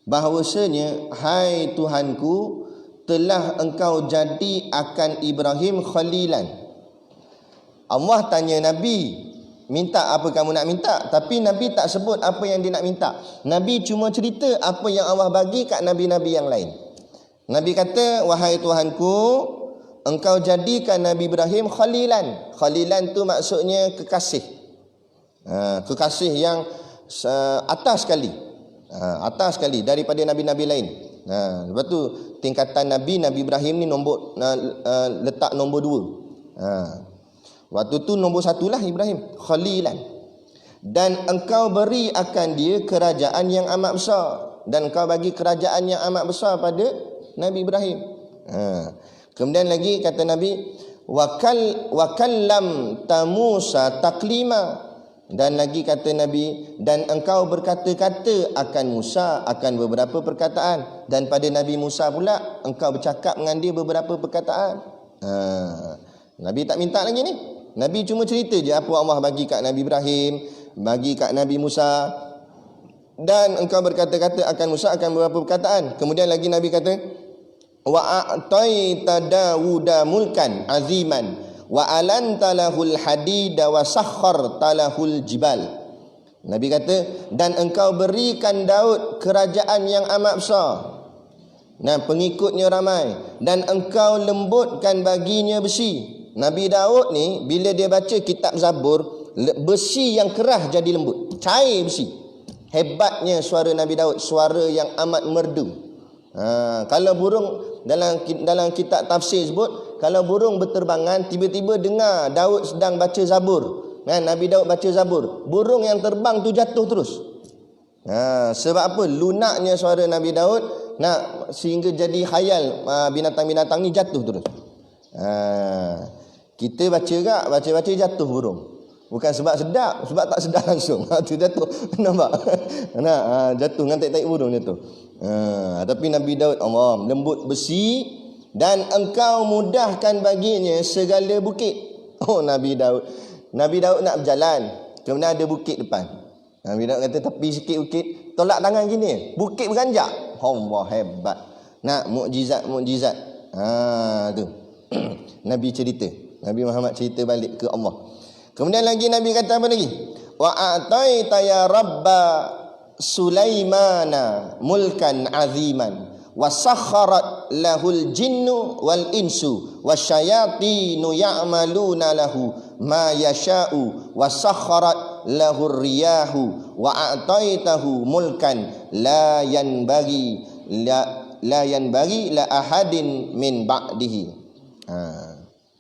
Bahawasanya hai Tuhanku, telah engkau jadi akan Ibrahim khalilan. Allah tanya Nabi, minta apa kamu nak minta, tapi Nabi tak sebut apa yang dia nak minta. Nabi cuma cerita apa yang Allah bagi kat nabi-nabi yang lain. Nabi kata wahai Tuhanku, engkau jadikan Nabi Ibrahim khalilan. Khalilan tu maksudnya kekasih. Kekasih yang atas sekali. Atas sekali daripada nabi-nabi lain. Lepas tu tingkatan Nabi Ibrahim ni letak nombor 2. Waktu tu nombor 1 lah Ibrahim, khalilan. Dan engkau beri akan dia kerajaan yang amat besar, dan engkau bagi kerajaan yang amat besar pada Nabi Ibrahim. Kemudian lagi kata Nabi, wa kallam tamusa taklima. Dan lagi kata Nabi, dan engkau berkata-kata akan Musa akan beberapa perkataan, dan pada Nabi Musa pula engkau bercakap dengan dia beberapa perkataan. Nabi tak minta lagi ni. Nabi cuma cerita je apa Allah bagi kat Nabi Ibrahim, bagi kat Nabi Musa. Dan engkau berkata-kata akan Musa akan beberapa perkataan. Kemudian lagi Nabi kata wa a'taita Dawuda mulkan aziman wa alanta lahul hadida wa sakharta lahul jibal. Nabi kata dan engkau berikan Daud kerajaan yang amat besar, pengikutnya ramai, dan engkau lembutkan baginya besi. Nabi Daud ni bila dia baca kitab Zabur, besi yang keras jadi lembut, cair besi. Hebatnya suara Nabi Daud, suara yang amat merdu. Kalau burung dalam kitab tafsir sebut, kalau burung berterbangan tiba-tiba dengar Daud sedang baca Zabur, Nabi Daud baca Zabur, burung yang terbang tu jatuh terus. Sebab apa? Lunaknya suara Nabi Daud sehingga jadi khayal binatang-binatang ni jatuh terus. Kita baca jatuh burung. Bukan sebab sedap, sebab tak sedap langsung. Tu jatuh. Nampak? Jatuh dengan taik-taik burung jatuh. Tapi Nabi Daud Allah lembut besi dan engkau mudahkan baginya segala bukit. Oh Nabi Daud nak berjalan, kemudian ada bukit depan. Nabi Daud kata tepi sikit bukit, tolak tangan gini, bukit beranjak. Allah hebat. Nak mukjizat. Tu. Nabi cerita. Nabi Muhammad cerita balik ke Allah. Kemudian lagi Nabi kata apa lagi? Wa ataita ya rabba Sulaimana mulkan aziman wa sakharat lahul jinnu wal insu wasyayatinu ya'maluna lahu ma yasha'u wa sakharat lahur riyahu wa ataitahu mulkan la yanbaghi la ahadin min ba'dihi.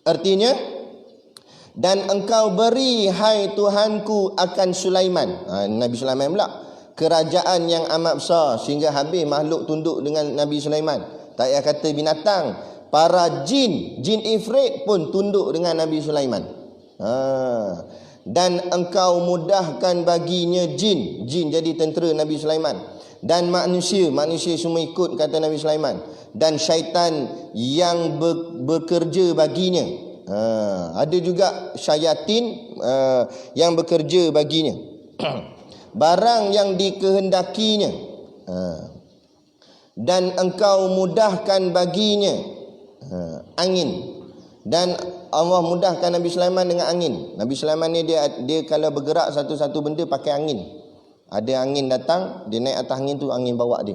Artinya, dan engkau beri hai Tuhanku akan Sulaiman. Nabi Sulaiman pula, kerajaan yang amat besar sehingga habis makhluk tunduk dengan Nabi Sulaiman. Tak payah kata binatang, para jin ifrit pun tunduk dengan Nabi Sulaiman. Dan engkau mudahkan baginya jin jadi tentera Nabi Sulaiman. Dan manusia semua ikut kata Nabi Sulaiman. Dan syaitan yang bekerja baginya. Ada juga syayatin yang bekerja baginya. Barang yang dikehendakinya. Dan engkau mudahkan baginya angin. Dan Allah mudahkan Nabi Sulaiman dengan angin. Nabi Sulaiman ni dia kalau bergerak satu-satu benda pakai angin. Ada angin datang, dia naik atas angin tu, angin bawa dia.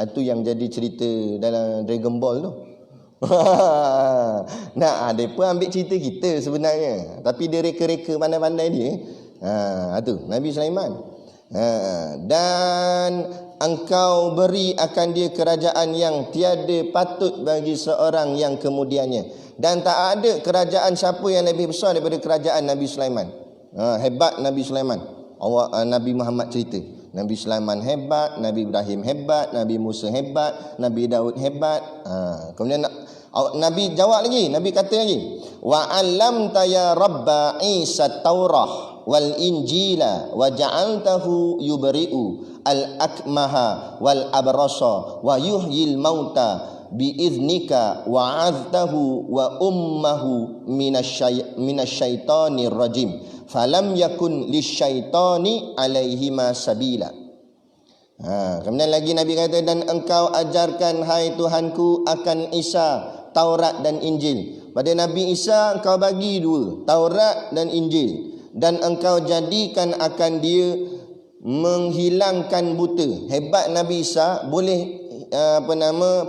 Itu yang jadi cerita dalam Dragon Ball tu. Nah, mereka ambil cerita kita sebenarnya, tapi dia reka-reka pandai-pandai dia. Tu Nabi Sulaiman. Dan engkau beri akan dia kerajaan yang tiada patut bagi seorang yang kemudiannya. Dan tak ada kerajaan siapa yang lebih besar daripada kerajaan Nabi Sulaiman. Hebat Nabi Sulaiman. Nabi Muhammad cerita, Nabi Sulaiman hebat, Nabi Ibrahim hebat, Nabi Musa hebat, Nabi Daud hebat. Kemudian Nabi jawab lagi, Nabi kata lagi, wa 'allamta ya rabba Isa Taurah wal Injila wa ja'altahu yubri'u al-akmaha wal abrasa wa yuhyil mauta biiznika wa 'aztahu wa ummahu minasyaitani rajim falam yakun lisyaitani alaihima sabila. Kemudian lagi Nabi kata, dan engkau ajarkan hai Tuhanku akan Isa Taurat dan Injil. Pada Nabi Isa engkau bagi dua, Taurat dan Injil, dan engkau jadikan akan dia menghilangkan buta. Hebat Nabi Isa, boleh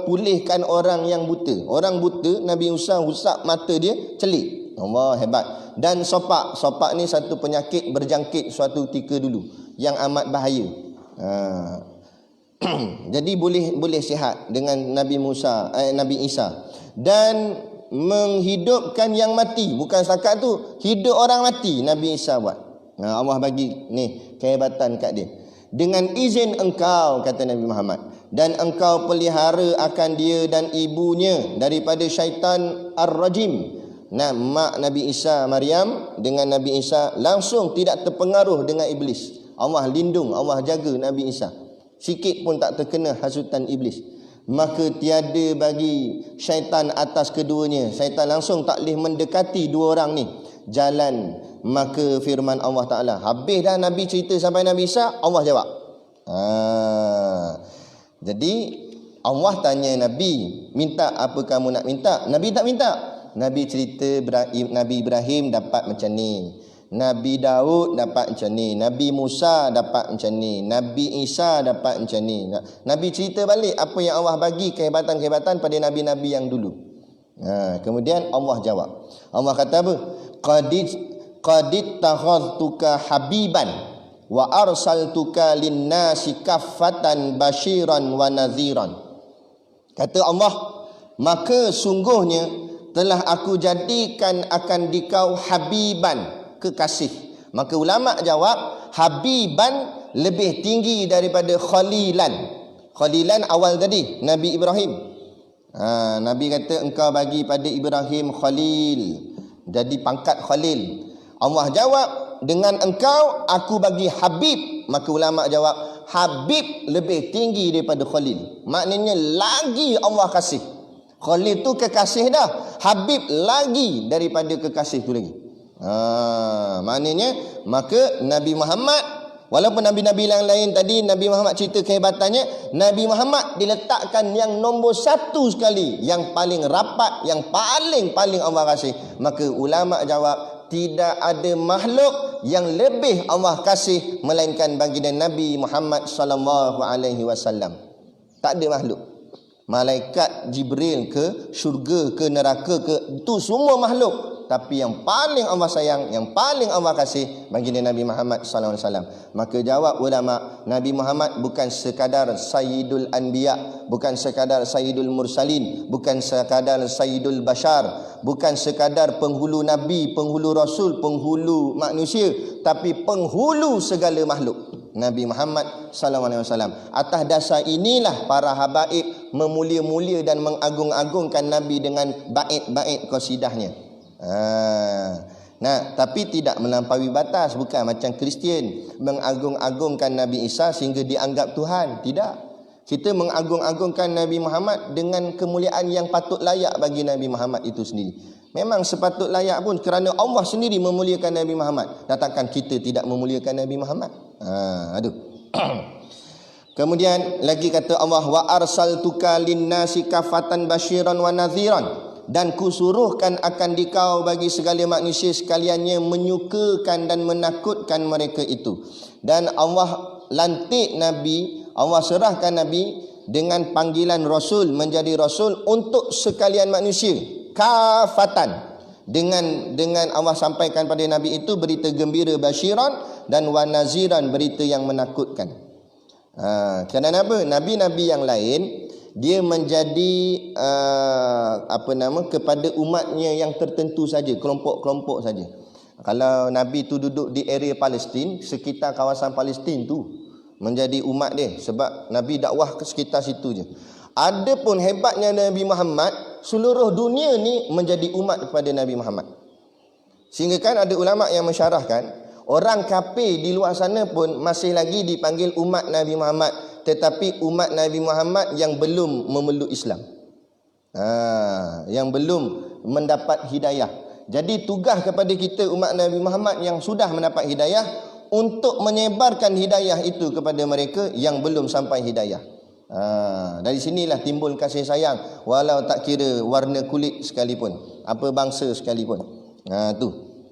pulihkan orang yang buta. Orang buta Nabi Isa usap mata dia, celik. Allah hebat. Dan sopak ni satu penyakit berjangkit suatu ketika dulu yang amat bahaya. Jadi boleh sihat dengan Nabi Isa. Dan menghidupkan yang mati. Bukan setakat tu, hidup orang mati Nabi Isa buat. Allah bagi ni kehebatan kat dia. Dengan izin engkau, kata Nabi Muhammad, dan engkau pelihara akan dia dan ibunya daripada syaitan ar-rajim. Mak Nabi Isa, Maryam dengan Nabi Isa langsung tidak terpengaruh dengan iblis. Allah lindung, Allah jaga Nabi Isa, sikit pun tak terkena hasutan iblis. Maka tiada bagi syaitan atas keduanya. Syaitan langsung tak boleh mendekati dua orang ni. Jalan. Maka firman Allah Ta'ala, habis dah Nabi cerita sampai Nabi Isa, Allah jawab. Jadi Allah tanya Nabi, minta apa kamu nak minta? Nabi tak minta. Nabi cerita Nabi Ibrahim dapat macam ni, Nabi Daud dapat macam ni, Nabi Musa dapat macam ni, Nabi Isa dapat macam ni. Nabi cerita balik apa yang Allah bagi, kehebatan-kehebatan pada Nabi-Nabi yang dulu. Kemudian Allah jawab. Allah kata apa? Qadit takhadtuka habiban wa arsaltuka linnasi kaffatan basyiran wa nadhiran. Kata Allah, maka sungguhnya telah aku jadikan akan dikau habiban, kekasih. Maka ulama jawab, habiban lebih tinggi daripada khalilan. Khalilan awal tadi Nabi Ibrahim. Nabi kata engkau bagi pada Ibrahim khalil, jadi pangkat khalil. Allah jawab, dengan engkau aku bagi habib. Maka ulama jawab, Habib lebih tinggi daripada Khalil. Maknanya lagi Allah kasih. Khalil tu kekasih dah, Habib lagi daripada kekasih tu lagi. Maknanya maka Nabi Muhammad, walaupun Nabi-Nabi yang lain tadi Nabi Muhammad cerita kehebatannya, Nabi Muhammad diletakkan yang nombor satu sekali, yang paling rapat, yang paling Allah kasih. Maka ulama jawab, tidak ada makhluk yang lebih Allah kasih melainkan baginda Nabi Muhammad sallallahu alaihi wasallam. Tak ada makhluk. Malaikat Jibril ke syurga ke neraka ke, itu semua makhluk, tapi yang paling Allah sayang, yang paling Allah kasih baginda Nabi Muhammad sallallahu alaihi wasallam. Maka jawab ulama, Nabi Muhammad bukan sekadar sayyidul anbiya, bukan sekadar sayyidul mursalin, bukan sekadar sayyidul bashar, bukan sekadar penghulu nabi, penghulu rasul, penghulu manusia, tapi penghulu segala makhluk. Nabi Muhammad sallallahu alaihi wasallam. Atas dasar inilah para habaib memulia-mulia dan mengagung-agungkan Nabi dengan bait-bait qasidahnya. Nah, tapi tidak melampaui batas, bukan macam Kristian mengagung-agungkan Nabi Isa sehingga dianggap Tuhan. Tidak. Kita mengagung-agungkan Nabi Muhammad dengan kemuliaan yang patut layak bagi Nabi Muhammad itu sendiri. Memang sepatut layak pun, kerana Allah sendiri memuliakan Nabi Muhammad. Datangkan kita tidak memuliakan Nabi Muhammad. Kemudian lagi kata Allah, wa arsaltuka linnasi kafatan basyiran wa nadhiran, dan kusuruhkan akan dikau bagi segala manusia sekaliannya, menyukakan dan menakutkan mereka itu. Dan Allah lantik Nabi, Allah serahkan Nabi dengan panggilan Rasul, menjadi Rasul untuk sekalian manusia, kafatan. Dengan Allah sampaikan pada Nabi itu berita gembira basyiran dan wa naziran, berita yang menakutkan. Kerana apa? Nabi-Nabi yang lain dia menjadi kepada umatnya yang tertentu saja, kelompok-kelompok saja. Kalau Nabi tu duduk di area Palestin, sekitar kawasan Palestin tu menjadi umat dia, sebab Nabi dakwah ke sekitar situ je. Adapun hebatnya Nabi Muhammad, seluruh dunia ni menjadi umat kepada Nabi Muhammad. Sehingga kan ada ulama yang mensyarahkan, orang kafir di luar sana pun masih lagi dipanggil umat Nabi Muhammad, tetapi umat Nabi Muhammad yang belum memeluk Islam, yang belum mendapat hidayah. Jadi tugas kepada kita umat Nabi Muhammad yang sudah mendapat hidayah, untuk menyebarkan hidayah itu kepada mereka yang belum sampai hidayah. Dari sinilah timbul kasih sayang, walau tak kira warna kulit sekalipun, apa bangsa sekalipun.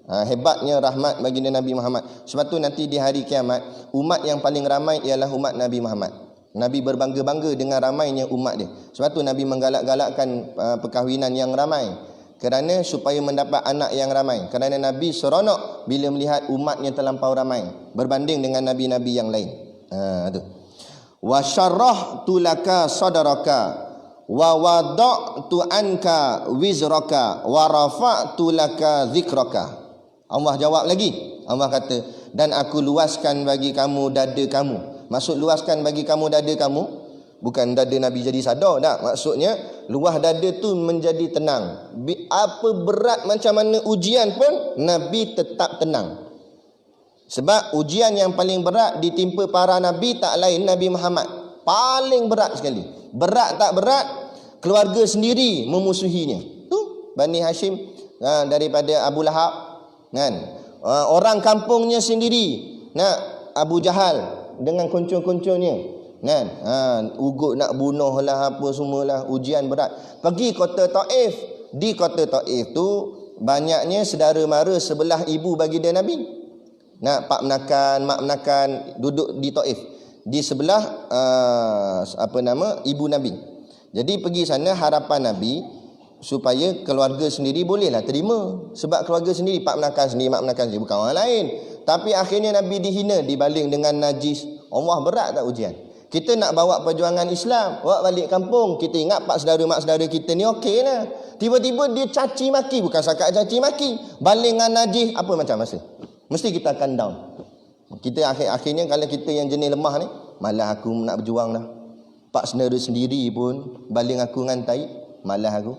Hebatnya rahmat baginda Nabi Muhammad. Sebab tu nanti di hari kiamat, umat yang paling ramai ialah umat Nabi Muhammad. Nabi berbangga-bangga dengan ramainya umat dia. Sebab tu Nabi menggalak-galakkan perkahwinan yang ramai, kerana supaya mendapat anak yang ramai. Kerana Nabi seronok bila melihat umatnya terlampau ramai berbanding dengan nabi-nabi yang lain. Wa syarrahtu laka sadraka wa wada'tu anka wizraka wa rafa'tu laka dzikraka. Allah jawab lagi. Allah kata, dan aku luaskan bagi kamu dada kamu. Maksud luaskan bagi kamu dada kamu, bukan dada Nabi jadi sadar, tak. Maksudnya luah dada tu menjadi tenang. Apa berat macam mana ujian pun, Nabi tetap tenang. Sebab ujian yang paling berat ditimpa para Nabi tak lain Nabi Muhammad. Paling berat sekali. Berat tak berat, keluarga sendiri memusuhinya. Tu Bani Hashim, daripada Abu Lahab, kan. Orang kampungnya sendiri, Abu Jahal dengan kuncung-kuncungnya, kan. Ugut nak bunuh lah, apa semualah, ujian berat. Pergi kota Taif. Di kota Taif tu banyaknya saudara mara sebelah ibu baginda Nabi. Pak menakan, mak menakan, duduk di Taif, di sebelah ibu Nabi. Jadi pergi sana, harapan Nabi supaya keluarga sendiri bolehlah terima. Sebab keluarga sendiri, pak menakan sendiri, mak menakan sendiri, bukan orang lain. Tapi akhirnya Nabi dihina, dibaling dengan najis. Allah berat tak ujian? Kita nak bawa perjuangan Islam, bawa balik kampung, kita ingat pak saudara, mak saudara kita ni okey lah. Tiba-tiba dia caci maki, bukan sakat caci maki, baling dengan najis, apa macam masa? Mesti kita akan down. Kita akhirnya kalau kita yang jenis lemah ni, malah aku nak berjuang dah. Pak saudara sendiri pun baling aku dengan tai, malah aku.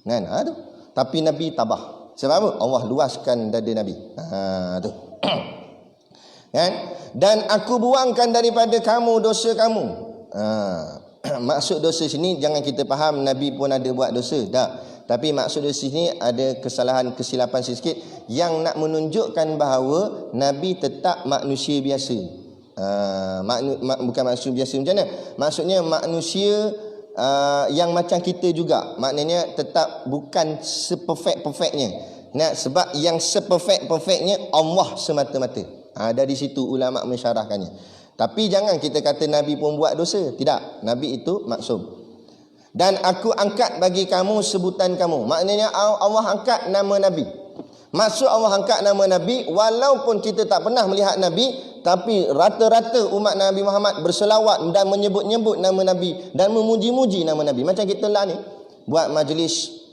Kan? Tu. Tapi Nabi tabah. Sebab apa? Allah luaskan dada Nabi. Tu. Kan? Dan aku buangkan daripada kamu dosa kamu. Maksud dosa sini jangan kita faham Nabi pun ada buat dosa. Tak. Tapi maksud dosa sini ada kesalahan, kesilapan sikit yang nak menunjukkan bahawa Nabi tetap manusia biasa. Bukan manusia biasa macam mana? Maksudnya manusia yang macam kita juga. Maknanya tetap bukan seperfect-perfectnya. Nah, sebab yang seperfect-perfectnya Allah semata-mata. Dari situ ulama mensyarahkannya. Tapi jangan kita kata Nabi pun buat dosa. Tidak. Nabi itu maksum. Dan aku angkat bagi kamu sebutan kamu. Maknanya Allah angkat nama Nabi. Maksud Allah angkat nama Nabi, walaupun kita tak pernah melihat Nabi, tapi rata-rata umat Nabi Muhammad berselawat dan menyebut-nyebut nama Nabi dan memuji-muji nama Nabi. Macam kita lah ni, buat majlis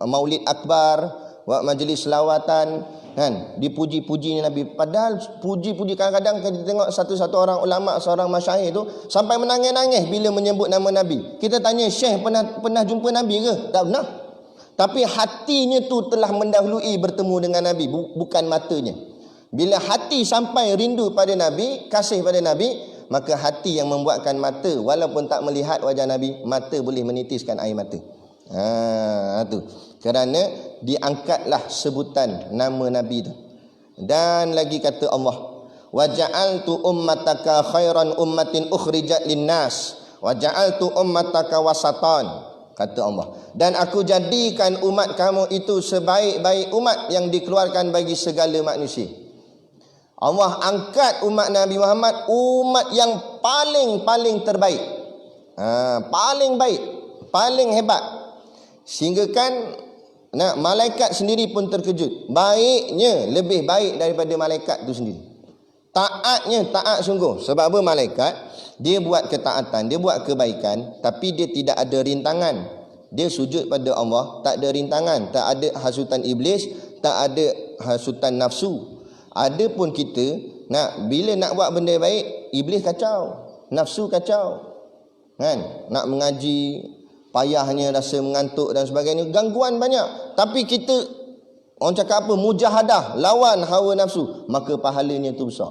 Maulid Akbar, buat majlis selawatan, kan, dipuji-puji Nabi. Padahal puji-puji kadang-kadang kita tengok satu-satu orang ulama, seorang masyayikh tu sampai menangis-nangis bila menyebut nama Nabi. Kita tanya, Syekh pernah jumpa Nabi ke? Tak pernah. Tapi hatinya tu telah mendahului bertemu dengan Nabi, bukan matanya. Bila hati sampai rindu pada Nabi, kasih pada Nabi, maka hati yang membuatkan mata, walaupun tak melihat wajah Nabi, mata boleh menitiskan air mata. Tu. Kerana diangkatlah sebutan nama Nabi tu. Dan lagi kata Allah, wa ja'altu ummataka khairan ummatin ukhrijat linnas wa ja'altu ummataka wasatan, kata Allah. Dan aku jadikan umat kamu itu sebaik-baik umat yang dikeluarkan bagi segala manusia. Allah angkat umat Nabi Muhammad umat yang paling terbaik. Paling baik, paling hebat. Sehingga kan malaikat sendiri pun terkejut. Baiknya lebih baik daripada malaikat itu sendiri. Taatnya taat sungguh. Sebab apa? Malaikat dia buat ketaatan, dia buat kebaikan, tapi dia tidak ada rintangan. Dia sujud pada Allah, tak ada rintangan, tak ada hasutan iblis, tak ada hasutan nafsu. Adapun kita bila nak buat benda baik, iblis kacau, nafsu kacau. Kan? Nak mengaji, payahnya, rasa mengantuk dan sebagainya, gangguan banyak. Tapi kita, orang cakap apa, mujahadah, lawan hawa nafsu, maka pahalanya itu besar.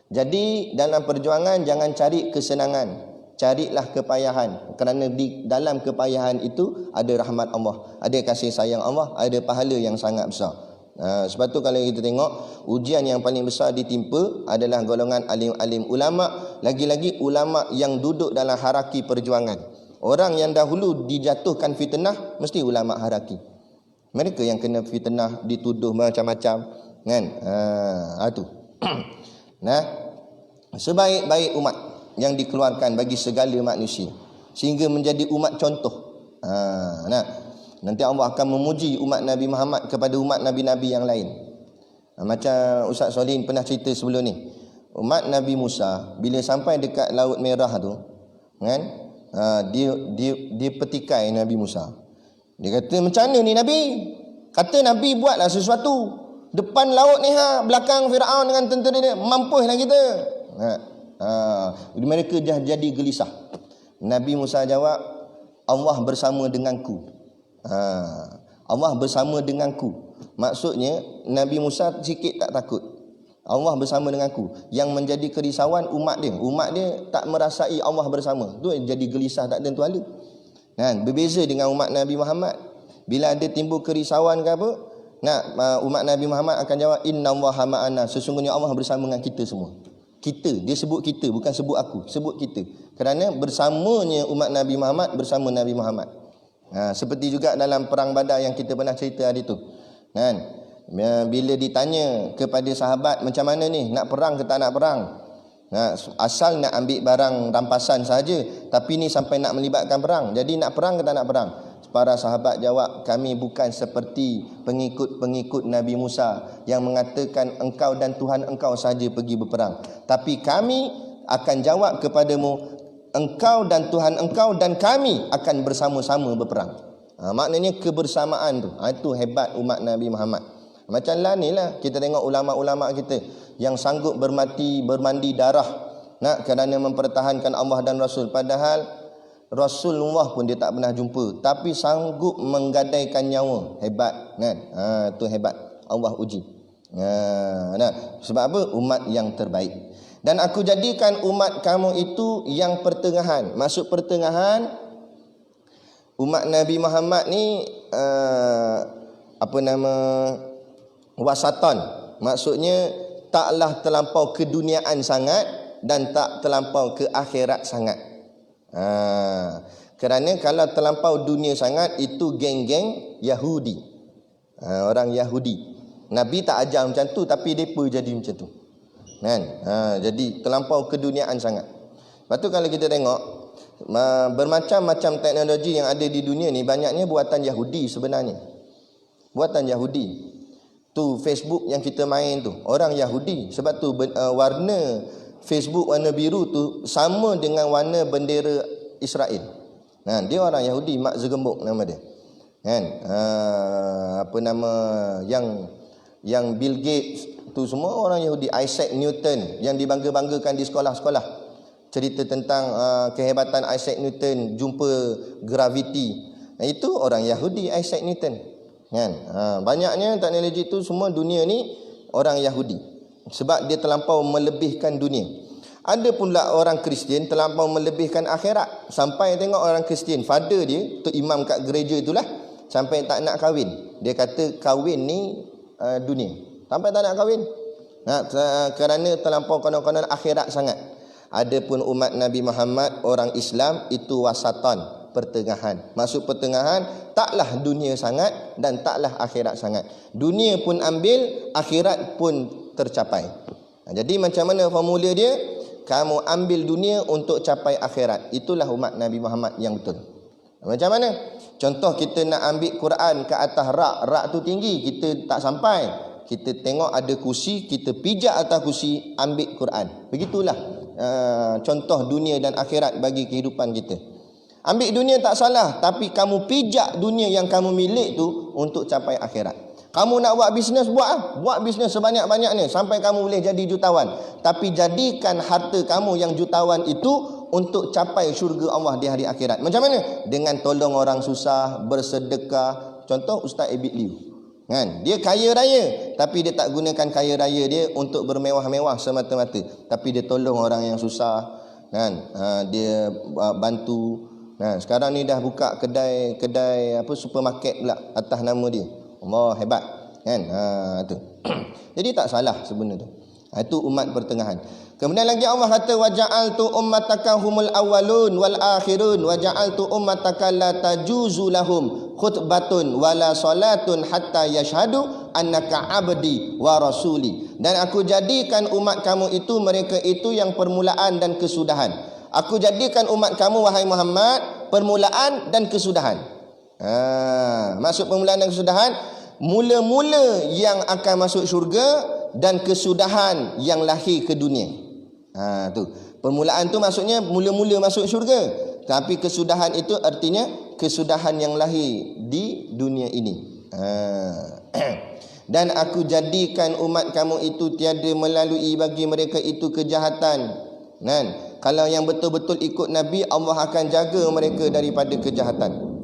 Jadi dalam perjuangan jangan cari kesenangan, carilah kepayahan. Kerana di dalam kepayahan itu ada rahmat Allah, ada kasih sayang Allah, ada pahala yang sangat besar. Sebab tu kalau kita tengok, ujian yang paling besar ditimpa adalah golongan alim-alim ulama, lagi-lagi ulama yang duduk dalam haraki perjuangan. Orang yang dahulu dijatuhkan fitnah mesti ulama haraki. Mereka yang kena fitnah, dituduh macam-macam, kan? Tu. Sebaik-baik umat yang dikeluarkan bagi segala manusia, sehingga menjadi umat contoh. Nanti Allah akan memuji umat Nabi Muhammad kepada umat Nabi-Nabi yang lain. Macam Ustaz Solihin pernah cerita sebelum ni, umat Nabi Musa bila sampai dekat Laut Merah tu, kan, dia petikai Nabi Musa. Dia kata, macam mana ni Nabi? Kata Nabi buatlah sesuatu. Depan laut ni belakang Firaun dengan tentera dia, mampuslah kita. Mereka jadi gelisah. Nabi Musa jawab, Allah bersama denganku. Allah bersama denganku. Maksudnya Nabi Musa sikit tak takut. Allah bersama denganku. Yang menjadi kerisauan umat dia. Umat dia tak merasai Allah bersama. Tu jadi gelisah, tak tentu hala. Berbeza dengan umat Nabi Muhammad. Bila ada timbul kerisauan ke apa, umat Nabi Muhammad akan jawab, innallaha ma'ana, sesungguhnya Allah bersama dengan kita semua. Kita, dia sebut kita, bukan sebut aku, sebut kita. Kerana bersamanya umat Nabi Muhammad bersama Nabi Muhammad. Seperti juga dalam perang Badar yang kita pernah cerita hari tu, kan? Bila ditanya kepada sahabat, macam mana ni, nak perang ke tak nak perang? Asal nak ambil barang rampasan saja, tapi ni sampai nak melibatkan perang. Jadi nak perang ke tak nak perang? Para sahabat jawab, kami bukan seperti pengikut-pengikut Nabi Musa yang mengatakan engkau dan Tuhan engkau sahaja pergi berperang. Tapi kami akan jawab kepadamu, engkau dan Tuhan engkau dan kami akan bersama-sama berperang. Maknanya kebersamaan tu. Itu hebat umat Nabi Muhammad. Macam lah ni lah, kita tengok ulama-ulama kita yang sanggup bermandi darah kerana mempertahankan Allah dan Rasul. Padahal Rasulullah pun dia tak pernah jumpa, tapi sanggup menggadaikan nyawa. Hebat, kan? Itu hebat. Allah uji. Nah, sebab apa? Umat yang terbaik. Dan aku jadikan umat kamu itu yang pertengahan. Maksud pertengahan, umat Nabi Muhammad ni wasaton. Maksudnya taklah terlampau keduniaan sangat dan tak terlampau ke akhirat sangat. Kerana kalau terlampau dunia sangat, itu geng-geng Yahudi, orang Yahudi. Nabi tak ajar macam tu, tapi mereka jadi macam tu kan. Jadi terlampau keduniaan sangat. Lepas tu kalau kita tengok bermacam-macam teknologi yang ada di dunia ni, banyaknya buatan Yahudi sebenarnya. Buatan Yahudi. Tu Facebook yang kita main tu, orang Yahudi. Sebab tu warna Facebook warna biru tu sama dengan warna bendera Israel. Dia orang Yahudi, Mark Zuckerberg nama dia. Kan? Apa nama yang Bill Gates tu semua orang Yahudi. Isaac Newton yang dibangga-banggakan di sekolah-sekolah. Cerita tentang kehebatan Isaac Newton jumpa graviti. Itu orang Yahudi, Isaac Newton. Kan? Banyaknya teknologi tu semua dunia ni orang Yahudi. Sebab dia terlampau melebihkan dunia. Ada pula orang Kristian terlampau melebihkan akhirat. Sampai tengok orang Kristian, father dia, tu imam kat gereja itulah, sampai tak nak kahwin. Dia kata kahwin ni dunia. Sampai tak nak kahwin. Kerana terlampau konon-konon akhirat sangat. Adapun umat Nabi Muhammad, orang Islam, itu wasaton, pertengahan. Maksud pertengahan, taklah dunia sangat dan taklah akhirat sangat. Dunia pun ambil, akhirat pun tercapai. Jadi macam mana formula dia? Kamu ambil dunia untuk capai akhirat. Itulah umat Nabi Muhammad yang betul. Macam mana? Contoh kita nak ambil Quran ke atas rak. Rak tu tinggi, kita tak sampai. Kita tengok ada kursi, kita pijak atas kursi, ambil Quran. Begitulah contoh dunia dan akhirat bagi kehidupan kita. Ambil dunia tak salah, tapi kamu pijak dunia yang kamu milik tu untuk capai akhirat. Kamu nak buat bisnes, buat bisnes sebanyak-banyaknya sampai kamu boleh jadi jutawan. Tapi jadikan harta kamu yang jutawan itu untuk capai syurga Allah di hari akhirat. Macam mana? Dengan tolong orang susah, bersedekah. Contoh Ustaz Abid Liu. Kan? Dia kaya raya, tapi dia tak gunakan kaya raya dia untuk bermewah-mewah semata-mata. Tapi dia tolong orang yang susah. Kan? Dia bantu. Nah, sekarang ni dah buka kedai supermarket pula atas nama dia. Allah hebat kan. Tu. Jadi tak salah sebenarnya tu. Itu umat pertengahan. Kemudian lagi Allah kata waja'altu ummataka humul awwalun wal akhirun waja'altu ummataka la tajuzu lahum khutbatun wala salatun hatta yashhadu annaka abdi wa rasuli. Dan aku jadikan umat kamu itu, mereka itu yang permulaan dan kesudahan. Aku jadikan umat kamu wahai Muhammad permulaan dan kesudahan. Maksud permulaan dan kesudahan, mula-mula yang akan masuk syurga dan kesudahan yang lahir ke dunia. Tu. Permulaan tu maksudnya mula-mula masuk syurga, tapi kesudahan itu artinya kesudahan yang lahir di dunia ini. Dan aku jadikan umat kamu itu tiada melalui bagi mereka itu kejahatan. Kan? Kalau yang betul-betul ikut Nabi, Allah akan jaga mereka daripada kejahatan.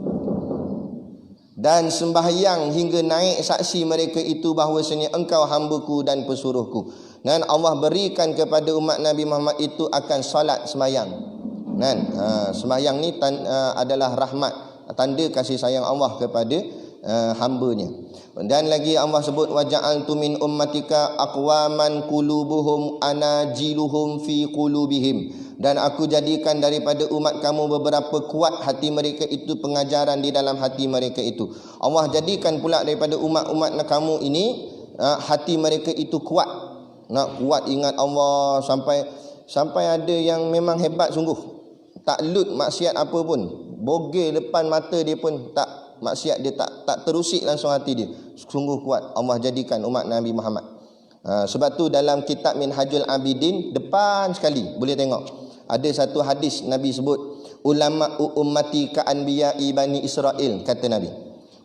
Dan sembahyang hingga naik saksi mereka itu bahawasanya engkau hamba-Ku dan pesuruh-Ku. Dan Allah berikan kepada umat Nabi Muhammad itu akan salat sembahyang. Kan? Sembahyang ni adalah rahmat, tanda kasih sayang Allah kepada hamba-Nya. Dan lagi Allah sebut waja'altu min ummatika aqwaman qulubuhum anajiluhum fi qulubihim. Dan aku jadikan daripada umat kamu beberapa kuat hati mereka itu pengajaran di dalam hati mereka itu. Allah jadikan pula daripada umat-umat kamu ini hati mereka itu kuat. Nak kuat ingat Allah sampai ada yang memang hebat sungguh. Tak lut maksiat apa pun. Bogel depan mata dia pun tak maksiat, dia tak terusik langsung hati dia. Sungguh kuat Allah jadikan umat Nabi Muhammad. Sebab tu dalam kitab Minhajul Abidin depan sekali boleh tengok. Ada satu hadis Nabi sebut, ulama ummati ka anbiya'i Bani Israel, kata Nabi.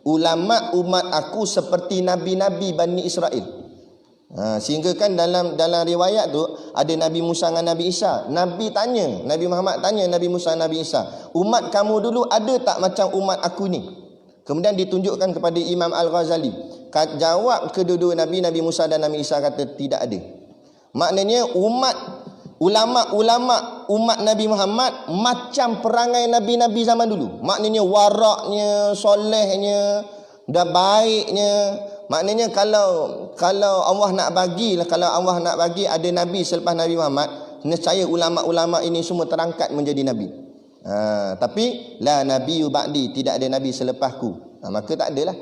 Ulama umat aku seperti nabi-nabi Bani Israel. Sehingga kan dalam riwayat tu ada Nabi Musa dengan Nabi Isa. Nabi Muhammad tanya Nabi Musa dan Nabi Isa, umat kamu dulu ada tak macam umat aku ni? Kemudian ditunjukkan kepada Imam Al-Ghazali, Jawab kedua-dua Nabi, Nabi Musa dan Nabi Isa kata tidak ada. Maknanya ulama-ulama umat Nabi Muhammad macam perangai Nabi-Nabi zaman dulu. Maknanya waraknya, solehnya, dah baiknya. Maknanya kalau Allah nak bagi ada Nabi selepas Nabi Muhammad, nescaya ulama-ulama ini semua terangkat menjadi Nabi. Tapi la nabiyyu ba'di, tidak ada Nabi selepasku. Maka tak adalah.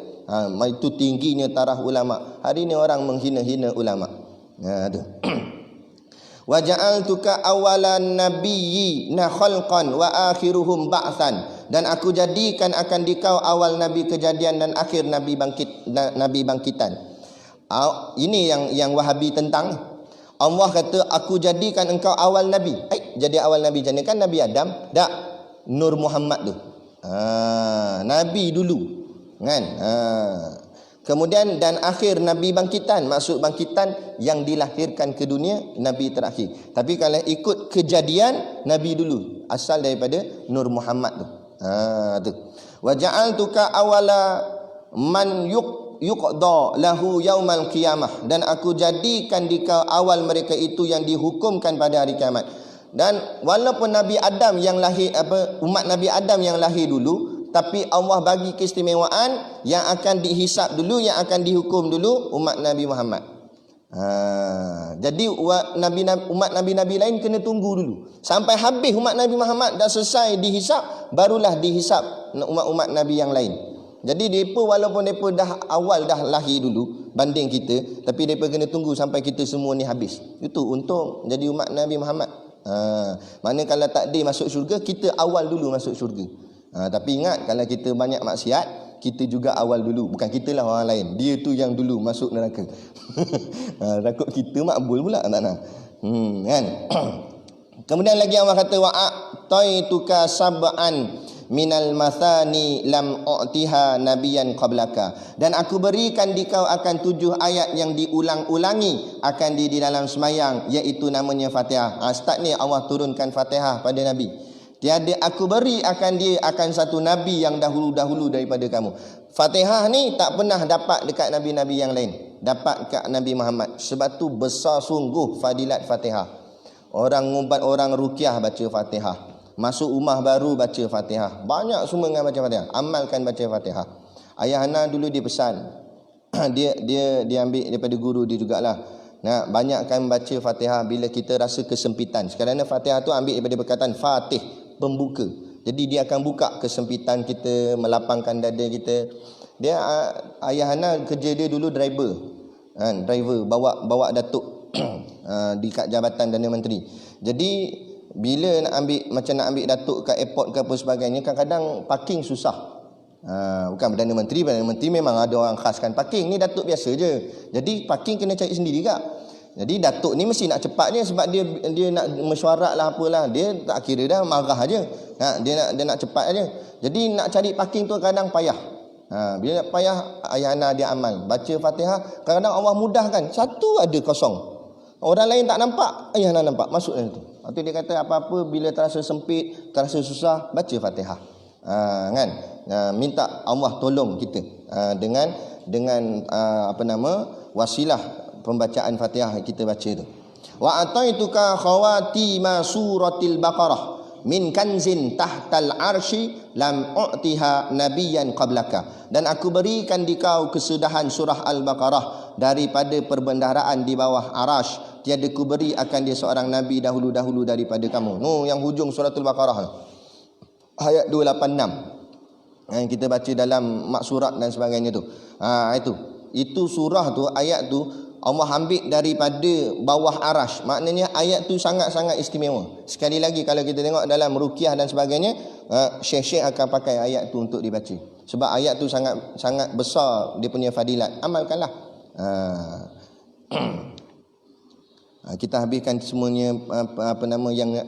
Itu tingginya taraf ulama. Hari ini orang menghina-hina ulama. Itu. Wa ja'altuka awalan nabiyyina khalqan wa akhiruhum ba'tsan, dan aku jadikan akan dikau awal nabi kejadian dan akhir nabi bangkitan. Ini yang Wahabi tentang. Allah kata aku jadikan engkau awal nabi. Jadi awal nabi jadi kan Nabi Adam? Tak, Nur Muhammad tu. Nabi dulu kan. Kemudian dan akhir Nabi bangkitan, maksud bangkitan yang dilahirkan ke dunia, Nabi terakhir. Tapi kalau ikut kejadian, Nabi dulu, asal daripada Nur Muhammad tu. Tu. Wa ja'altuka awala man yuqda lahu yaumal qiyamah, dan aku jadikan dikau awal mereka itu yang dihukumkan pada hari kiamat. Dan walaupun Nabi Adam yang lahir umat Nabi Adam yang lahir dulu, tapi Allah bagi keistimewaan yang akan dihisap dulu, yang akan dihukum dulu umat Nabi Muhammad. Jadi umat Nabi-Nabi lain kena tunggu dulu sampai habis umat Nabi Muhammad dah selesai dihisap, barulah dihisap umat-umat Nabi yang lain. Jadi mereka walaupun mereka dah awal dah lahir dulu banding kita, tapi mereka kena tunggu sampai kita semua ni habis. Itu untuk jadi umat Nabi Muhammad. Mana kalau takdir masuk syurga, kita awal dulu masuk syurga. Tapi ingat, kalau kita banyak maksiat, kita juga awal dulu. Bukan kita lah, orang lain. Dia tu yang dulu masuk neraka. Takut kita makbul pula tak nak. Kan? Kemudian lagi Allah kata wa'ataituka sab'an minal mathani lam u'tiha nabiyan qablaka, dan aku berikan dikau akan 7 ayat yang diulang-ulangi akan di dalam semayang, iaitu namanya Fatihah. Start ni Allah turunkan Fatihah pada Nabi. Tiada aku beri akan dia akan satu Nabi yang dahulu-dahulu daripada kamu. Fatihah ni tak pernah dapat dekat Nabi-Nabi yang lain, dapat kat Nabi Muhammad. Sebab tu besar sungguh fadilat Fatihah. Orang ngubat, orang ruqyah baca Fatihah, masuk rumah baru baca Fatihah, banyak semua dengan baca Fatihah. Amalkan baca Fatihah. Ayah Hana dulu dia pesan, dia ambil daripada guru dia jugalah. Nah, banyakkan baca Fatihah bila kita rasa kesempitan. Sekarang Fatihah tu ambil daripada perkataan Fatih, pembuka. Jadi dia akan buka kesempitan kita, melapangkan dada kita. Dia ayah Hana kerja dia dulu driver. Driver bawa datuk di kat Jabatan Perdana Menteri. Jadi bila nak ambil datuk kat airport ke apa sebagainya, kadang-kadang parking susah. Bukan Perdana Menteri memang ada orang khaskan parking. Ni datuk biasa je. Jadi parking kena cari sendiri kak. Jadi datuk ni mesti nak cepat je, sebab dia nak mesyuarat lah apalah. Dia tak kira dah, marah aje. Dia nak cepat aje. Jadi nak cari parking tu kadang payah. Bila payah, ayah Hana dia amal baca Fatihah. Kadang-kadang Allah mudahkan, satu ada kosong, orang lain tak nampak, ayah Hana nampak, masuk dalam tu. Lepas tu dia kata apa-apa bila terasa sempit, terasa susah, baca Fatihah. Kan? Minta Allah tolong kita dengan wasilah pembacaan Fatihah kita baca tu. Wa ataituka khawatima suratil Baqarah min kanzin tahtal arsy lam u'tiha nabiyyan qablaka, dan aku berikan dikau kesudahan surah Al-Baqarah daripada perbendaharaan di bawah arasy, tiada ku beri akan dia seorang nabi dahulu-dahulu daripada kamu. Yang hujung suratul Baqarah ayat 286 yang kita baca dalam maksurat dan sebagainya tu. Itu surah tu, ayat tu Allah ambil daripada bawah arash. Maknanya ayat tu sangat-sangat istimewa. Sekali lagi kalau kita tengok dalam ruqyah dan sebagainya, syekh-syekh akan pakai ayat tu untuk dibaca. Sebab ayat tu sangat besar dia punya fadilat. Amalkanlah. Kita habiskan semuanya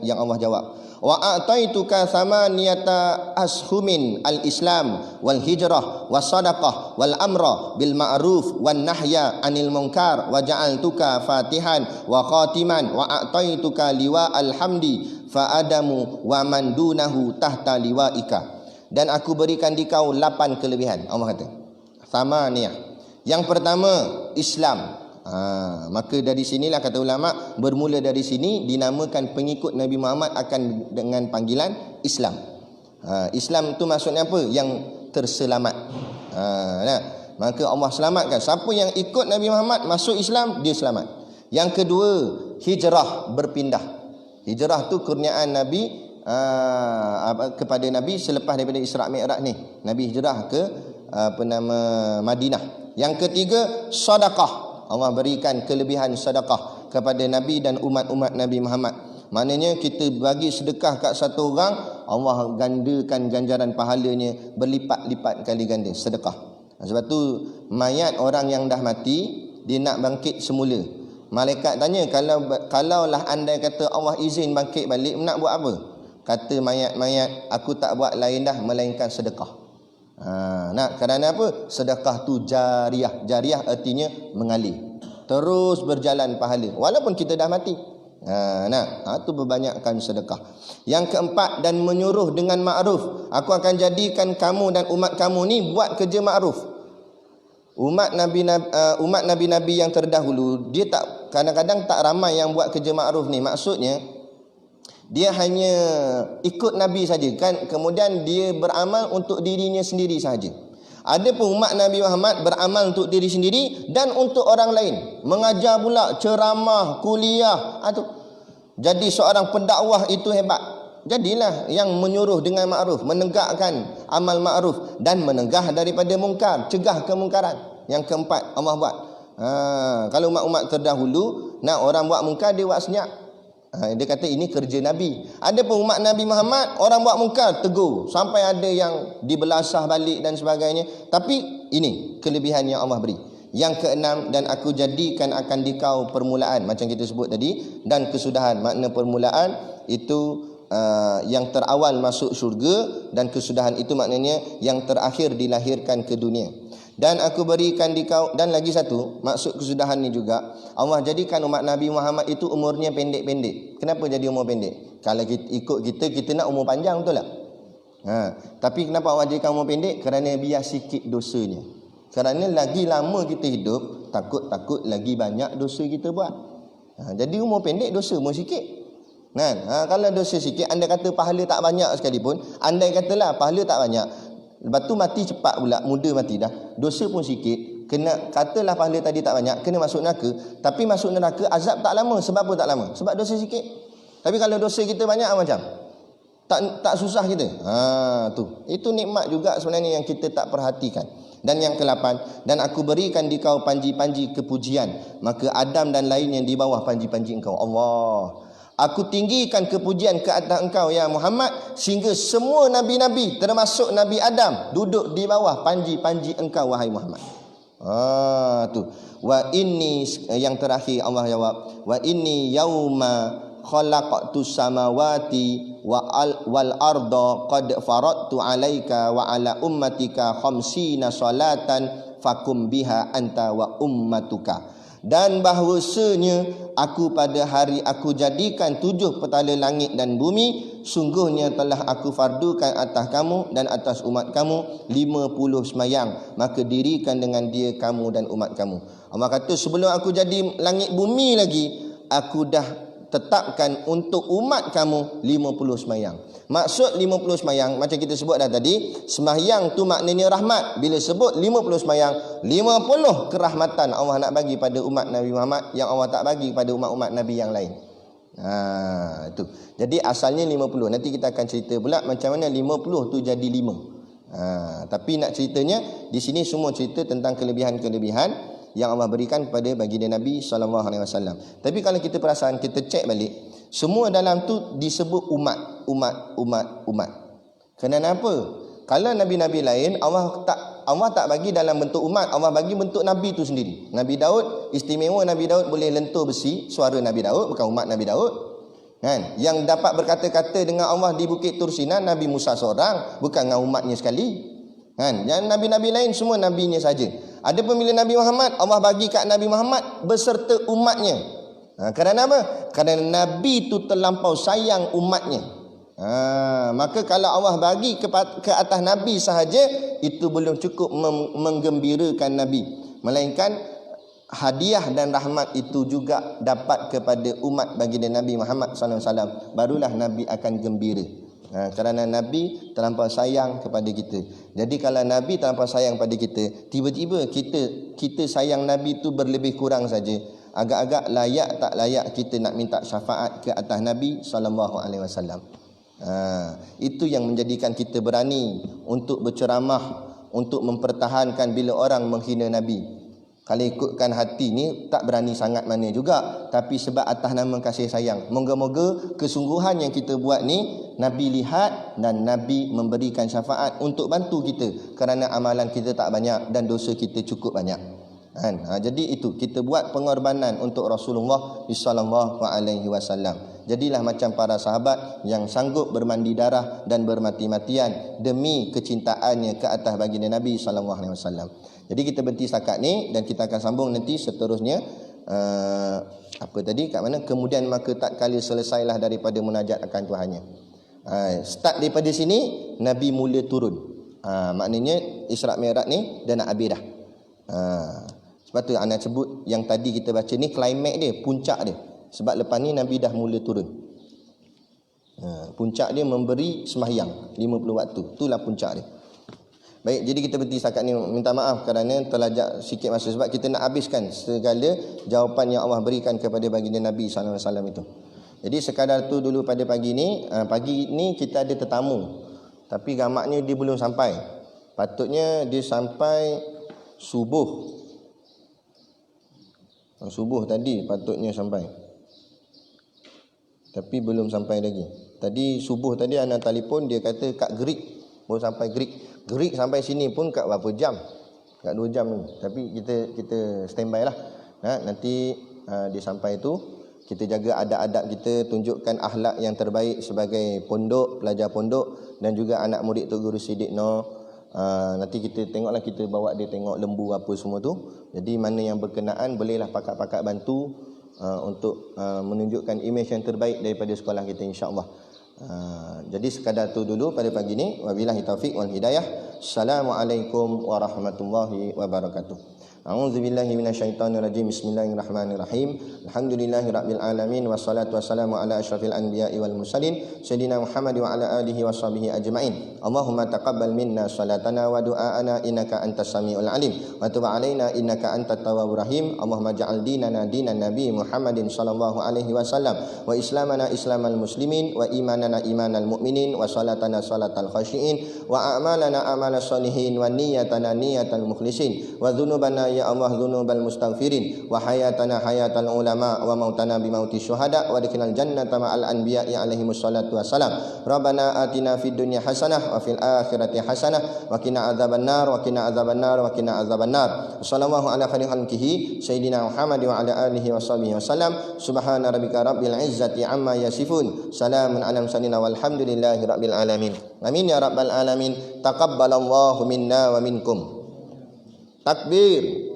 yang Allah jawab. Wa a'taituka samaniyata ashumin al-islam wal hijrah was sadaqah wal amra bil ma'ruf wan nahya anil munkar wa ja'altuka fatihan wa khatiman wa a'taituka liwa al-hamdi fa adamu wa man dunahu tahta liwaika, dan aku berikan dikau 8 kelebihan. Allah kata samaniyah, Yang pertama, Islam. Maka dari sinilah kata ulama, bermula dari sini dinamakan pengikut Nabi Muhammad akan dengan panggilan Islam. Islam tu maksudnya apa? Yang terselamat. Nah, maka Allah selamatkan siapa yang ikut Nabi Muhammad masuk Islam, dia selamat. Yang kedua, hijrah, berpindah. Hijrah tu kurniaan Nabi kepada Nabi selepas daripada Isra' Mi'raj ni. Nabi hijrah ke Madinah. Yang ketiga, sedekah. Allah berikan kelebihan sedekah kepada Nabi dan umat-umat Nabi Muhammad. Maknanya kita bagi sedekah kat satu orang, Allah gandakan ganjaran pahalanya berlipat-lipat kali ganda sedekah. Sebab tu mayat orang yang dah mati, dia nak bangkit semula. Malaikat tanya, kalaulah andai kata Allah izin bangkit balik, nak buat apa? Kata mayat-mayat, aku tak buat lain dah melainkan sedekah. Kerana apa? Sedekah tu jariah. Jariah artinya mengalir, terus berjalan pahala walaupun kita dah mati. Tu berbanyakkan sedekah. Yang keempat, dan menyuruh dengan ma'ruf. Aku akan jadikan kamu dan umat kamu ni buat kerja ma'ruf. Umat nabi-nabi yang terdahulu, dia tak, kadang-kadang tak ramai yang buat kerja ma'ruf ni. Maksudnya dia hanya ikut Nabi saja kan, kemudian dia beramal untuk dirinya sendiri saja. Adapun umat Nabi Muhammad beramal untuk diri sendiri dan untuk orang lain. Mengajar pula, ceramah, kuliah. Jadi seorang pendakwah itu hebat. Jadilah yang menyuruh dengan ma'ruf, menegakkan amal ma'ruf dan menegah daripada mungkar, cegah kemungkaran. Yang keempat, Allah buat. Kalau umat-umat terdahulu nak orang buat mungkar, dia buat senyap. Dia kata ini kerja Nabi. Ada pun umat Nabi Muhammad, orang buat mungkar tegur sampai ada yang dibelasah balik dan sebagainya. Tapi ini kelebihan yang Allah beri. Yang keenam, dan aku jadikan akan dikau permulaan, macam kita sebut tadi, dan kesudahan. Makna permulaan itu yang terawal masuk syurga, dan kesudahan itu maknanya yang terakhir dilahirkan ke dunia. Dan aku berikan dikau, dan lagi satu maksud kesudahan ni juga, Allah jadikan umat Nabi Muhammad itu umurnya pendek-pendek. Kenapa jadi umur pendek? Kalau ikut kita nak umur panjang, betul tak? Tapi kenapa Allah jadikan umur pendek? Kerana biar sikit dosanya. Kerana lagi lama kita hidup, takut lagi banyak dosa kita buat. Jadi umur pendek, dosa umur sikit. Kalau dosa sikit, andai kata pahala tak banyak sekalipun, andai katalah pahala tak banyak, lepas tu mati cepat pula, muda mati dah, dosa pun sikit, kena katalah pahala tadi tak banyak, kena masuk neraka. Tapi masuk neraka azab tak lama. Sebab apa tak lama? Sebab dosa sikit. Tapi kalau dosa kita banyak, macam tak susah kita. Itu nikmat juga sebenarnya yang kita tak perhatikan. Dan yang ke-8, dan aku berikan di kau panji-panji kepujian, maka Adam dan lain yang di bawah panji-panji engkau. Allah, aku tinggikan kepujian ke atas engkau ya Muhammad, sehingga semua nabi-nabi termasuk Nabi Adam duduk di bawah panji-panji engkau wahai Muhammad. Wa inni, yang terakhir Allah jawab, wa inni yauma khalaqtu samawati wal arda qad faradtu alaika wa ala ummatika khamsina salatan fakum biha anta wa ummatuka. Dan bahwasanya aku pada hari aku jadikan 7 petala langit dan bumi, sungguhnya telah aku fardukan atas kamu dan atas umat kamu 50 semayang, maka dirikan dengan dia kamu dan umat kamu. Allah kata sebelum aku jadi langit bumi lagi, aku dah tetapkan untuk umat kamu 50 semayang. Maksud 50 semayang, macam kita sebut dah tadi, semayang tu maknanya rahmat. Bila sebut 50 semayang, 50 kerahmatan Allah nak bagi pada umat Nabi Muhammad yang Allah tak bagi pada umat-umat Nabi yang lain. Itu. Jadi asalnya 50. Nanti kita akan cerita pula macam mana 50 tu jadi 5. Tapi nak ceritanya di sini semua cerita tentang kelebihan-kelebihan yang Allah berikan kepada baginda Nabi SAW. Tapi kalau kita perasan, kita cek balik, semua dalam tu disebut umat. Kenapa? Kalau nabi-nabi lain Allah tak bagi dalam bentuk umat, Allah bagi bentuk nabi tu sendiri. Nabi Daud, istimewa Nabi Daud boleh lentur besi, suara Nabi Daud, bukan umat Nabi Daud. Yang dapat berkata-kata dengan Allah di Bukit Tursina, Nabi Musa seorang, bukan dengan umatnya sekali. Yang nabi-nabi lain semua nabinya saja. Ada pemilihan Nabi Muhammad, Allah bagi kat Nabi Muhammad beserta umatnya. Kerana apa? Kerana Nabi itu terlampau sayang umatnya. Maka kalau Allah bagi ke atas Nabi sahaja, itu belum cukup menggembirakan Nabi. melainkan hadiah dan rahmat itu juga dapat kepada umat baginda Nabi Muhammad SAW, barulah Nabi akan gembira. Kerana Nabi terlampau sayang kepada kita. Jadi kalau Nabi terlampau sayang pada kita, tiba-tiba kita sayang Nabi tu berlebih kurang saja, agak-agak layak tak layak kita nak minta syafaat ke atas Nabi SAW. Itu yang menjadikan kita berani untuk berceramah, untuk mempertahankan bila orang menghina Nabi. Kalau ikutkan hati ni tak berani sangat mana juga, tapi sebab atas nama kasih sayang. Moga-moga kesungguhan yang kita buat ni Nabi lihat dan Nabi memberikan syafaat untuk bantu kita, kerana amalan kita tak banyak dan dosa kita cukup banyak. Jadi itu kita buat pengorbanan untuk Rasulullah sallallahu alaihi wasallam. Jadilah macam para sahabat yang sanggup bermandi darah dan bermati-matian demi kecintaannya ke atas baginda Nabi sallallahu alaihi wasallam. Jadi kita berhenti setakat ni dan kita akan sambung nanti seterusnya. Apa tadi kat mana? Kemudian maka tak kali selesailah daripada munajat akan Tuhannya. Start daripada sini Nabi mula turun. Maknanya Isra' Mi'raj ni dah nak habis dah. Sebab tu anak sebut yang tadi kita baca ni climax dia, puncak dia. Sebab lepas ni Nabi dah mula turun. Puncak dia memberi sembahyang 50 waktu. Itulah puncak dia. Baik, jadi kita berhenti setakat ni. Minta maaf kerana terlajak sikit masa, sebab kita nak habiskan segala jawapan yang Allah berikan kepada baginda Nabi SAW itu. Jadi sekadar tu dulu pada pagi ni. Pagi ni kita ada tetamu, tapi gamaknya dia belum sampai. Patutnya dia sampai subuh. Subuh tadi patutnya sampai, tapi belum sampai lagi. Tadi subuh tadi anak telefon, dia kata kat Greek baru sampai. Greek sampai sini pun kat berapa jam? Kat 2 jam ni. Tapi kita standby lah. Nanti dia sampai tu, kita jaga adab-adab kita, tunjukkan akhlak yang terbaik sebagai pondok, pelajar pondok dan juga anak murid Tok Guru Siddiq Noh. Nanti kita tengoklah, kita bawa dia tengok lembu apa semua tu. Jadi mana yang berkenaan bolehlah pakak-pakak bantu untuk menunjukkan imej yang terbaik daripada sekolah kita, insya-Allah. Jadi sekadar tu dulu pada pagi ni. Wabillahi taufik wal hidayah. Assalamualaikum warahmatullahi wabarakatuh. A'udzubillahi minasyaitonirrajim. Bismillahirrahmanirrahim. Alhamdulillahirabbil alamin wassalatu wassalamu ala asyrafil anbiya'i wal mursalin sayyidina Muhammad wa ala alihi washabihi ajmain. Allahumma taqabbal minna salatana wa du'aana innaka antas samiul alim wa tub alaina innaka antat tawwabur rahim. Allahumma ja'al dinana dinan nabi Muhammadin sallallahu alaihi wasallam wa islamana islamal muslimin wa imanana imanal mu'minin wa salatana salatal khashiin wa a'malana amalas salihin wa niyyatana niyyatal mukhlisin wa dhunubana ya Allah dzunubal mustaghfirin wa hayatana hayatal ulama wa mautana bi mauti syuhada wa adkhilnal jannata ma'al anbiya'i alaihimus salatu wassalam. Rabbana atina fid dunya hasanah wa fil akhirati hasanah wa qina adzabannar wa qina adzabannar wa qina adzabannar. Sallallahu ala khairil khalqihi sayyidina Muhammad wa ala alihi washabihi wasallam. Subhana rabbika rabbil izzati amma yasifun. Salamun alal mursalin walhamdulillahi rabbil alamin. Amin ya rabbal alamin. Taqabbalallahu minna wa minkum. Takbir.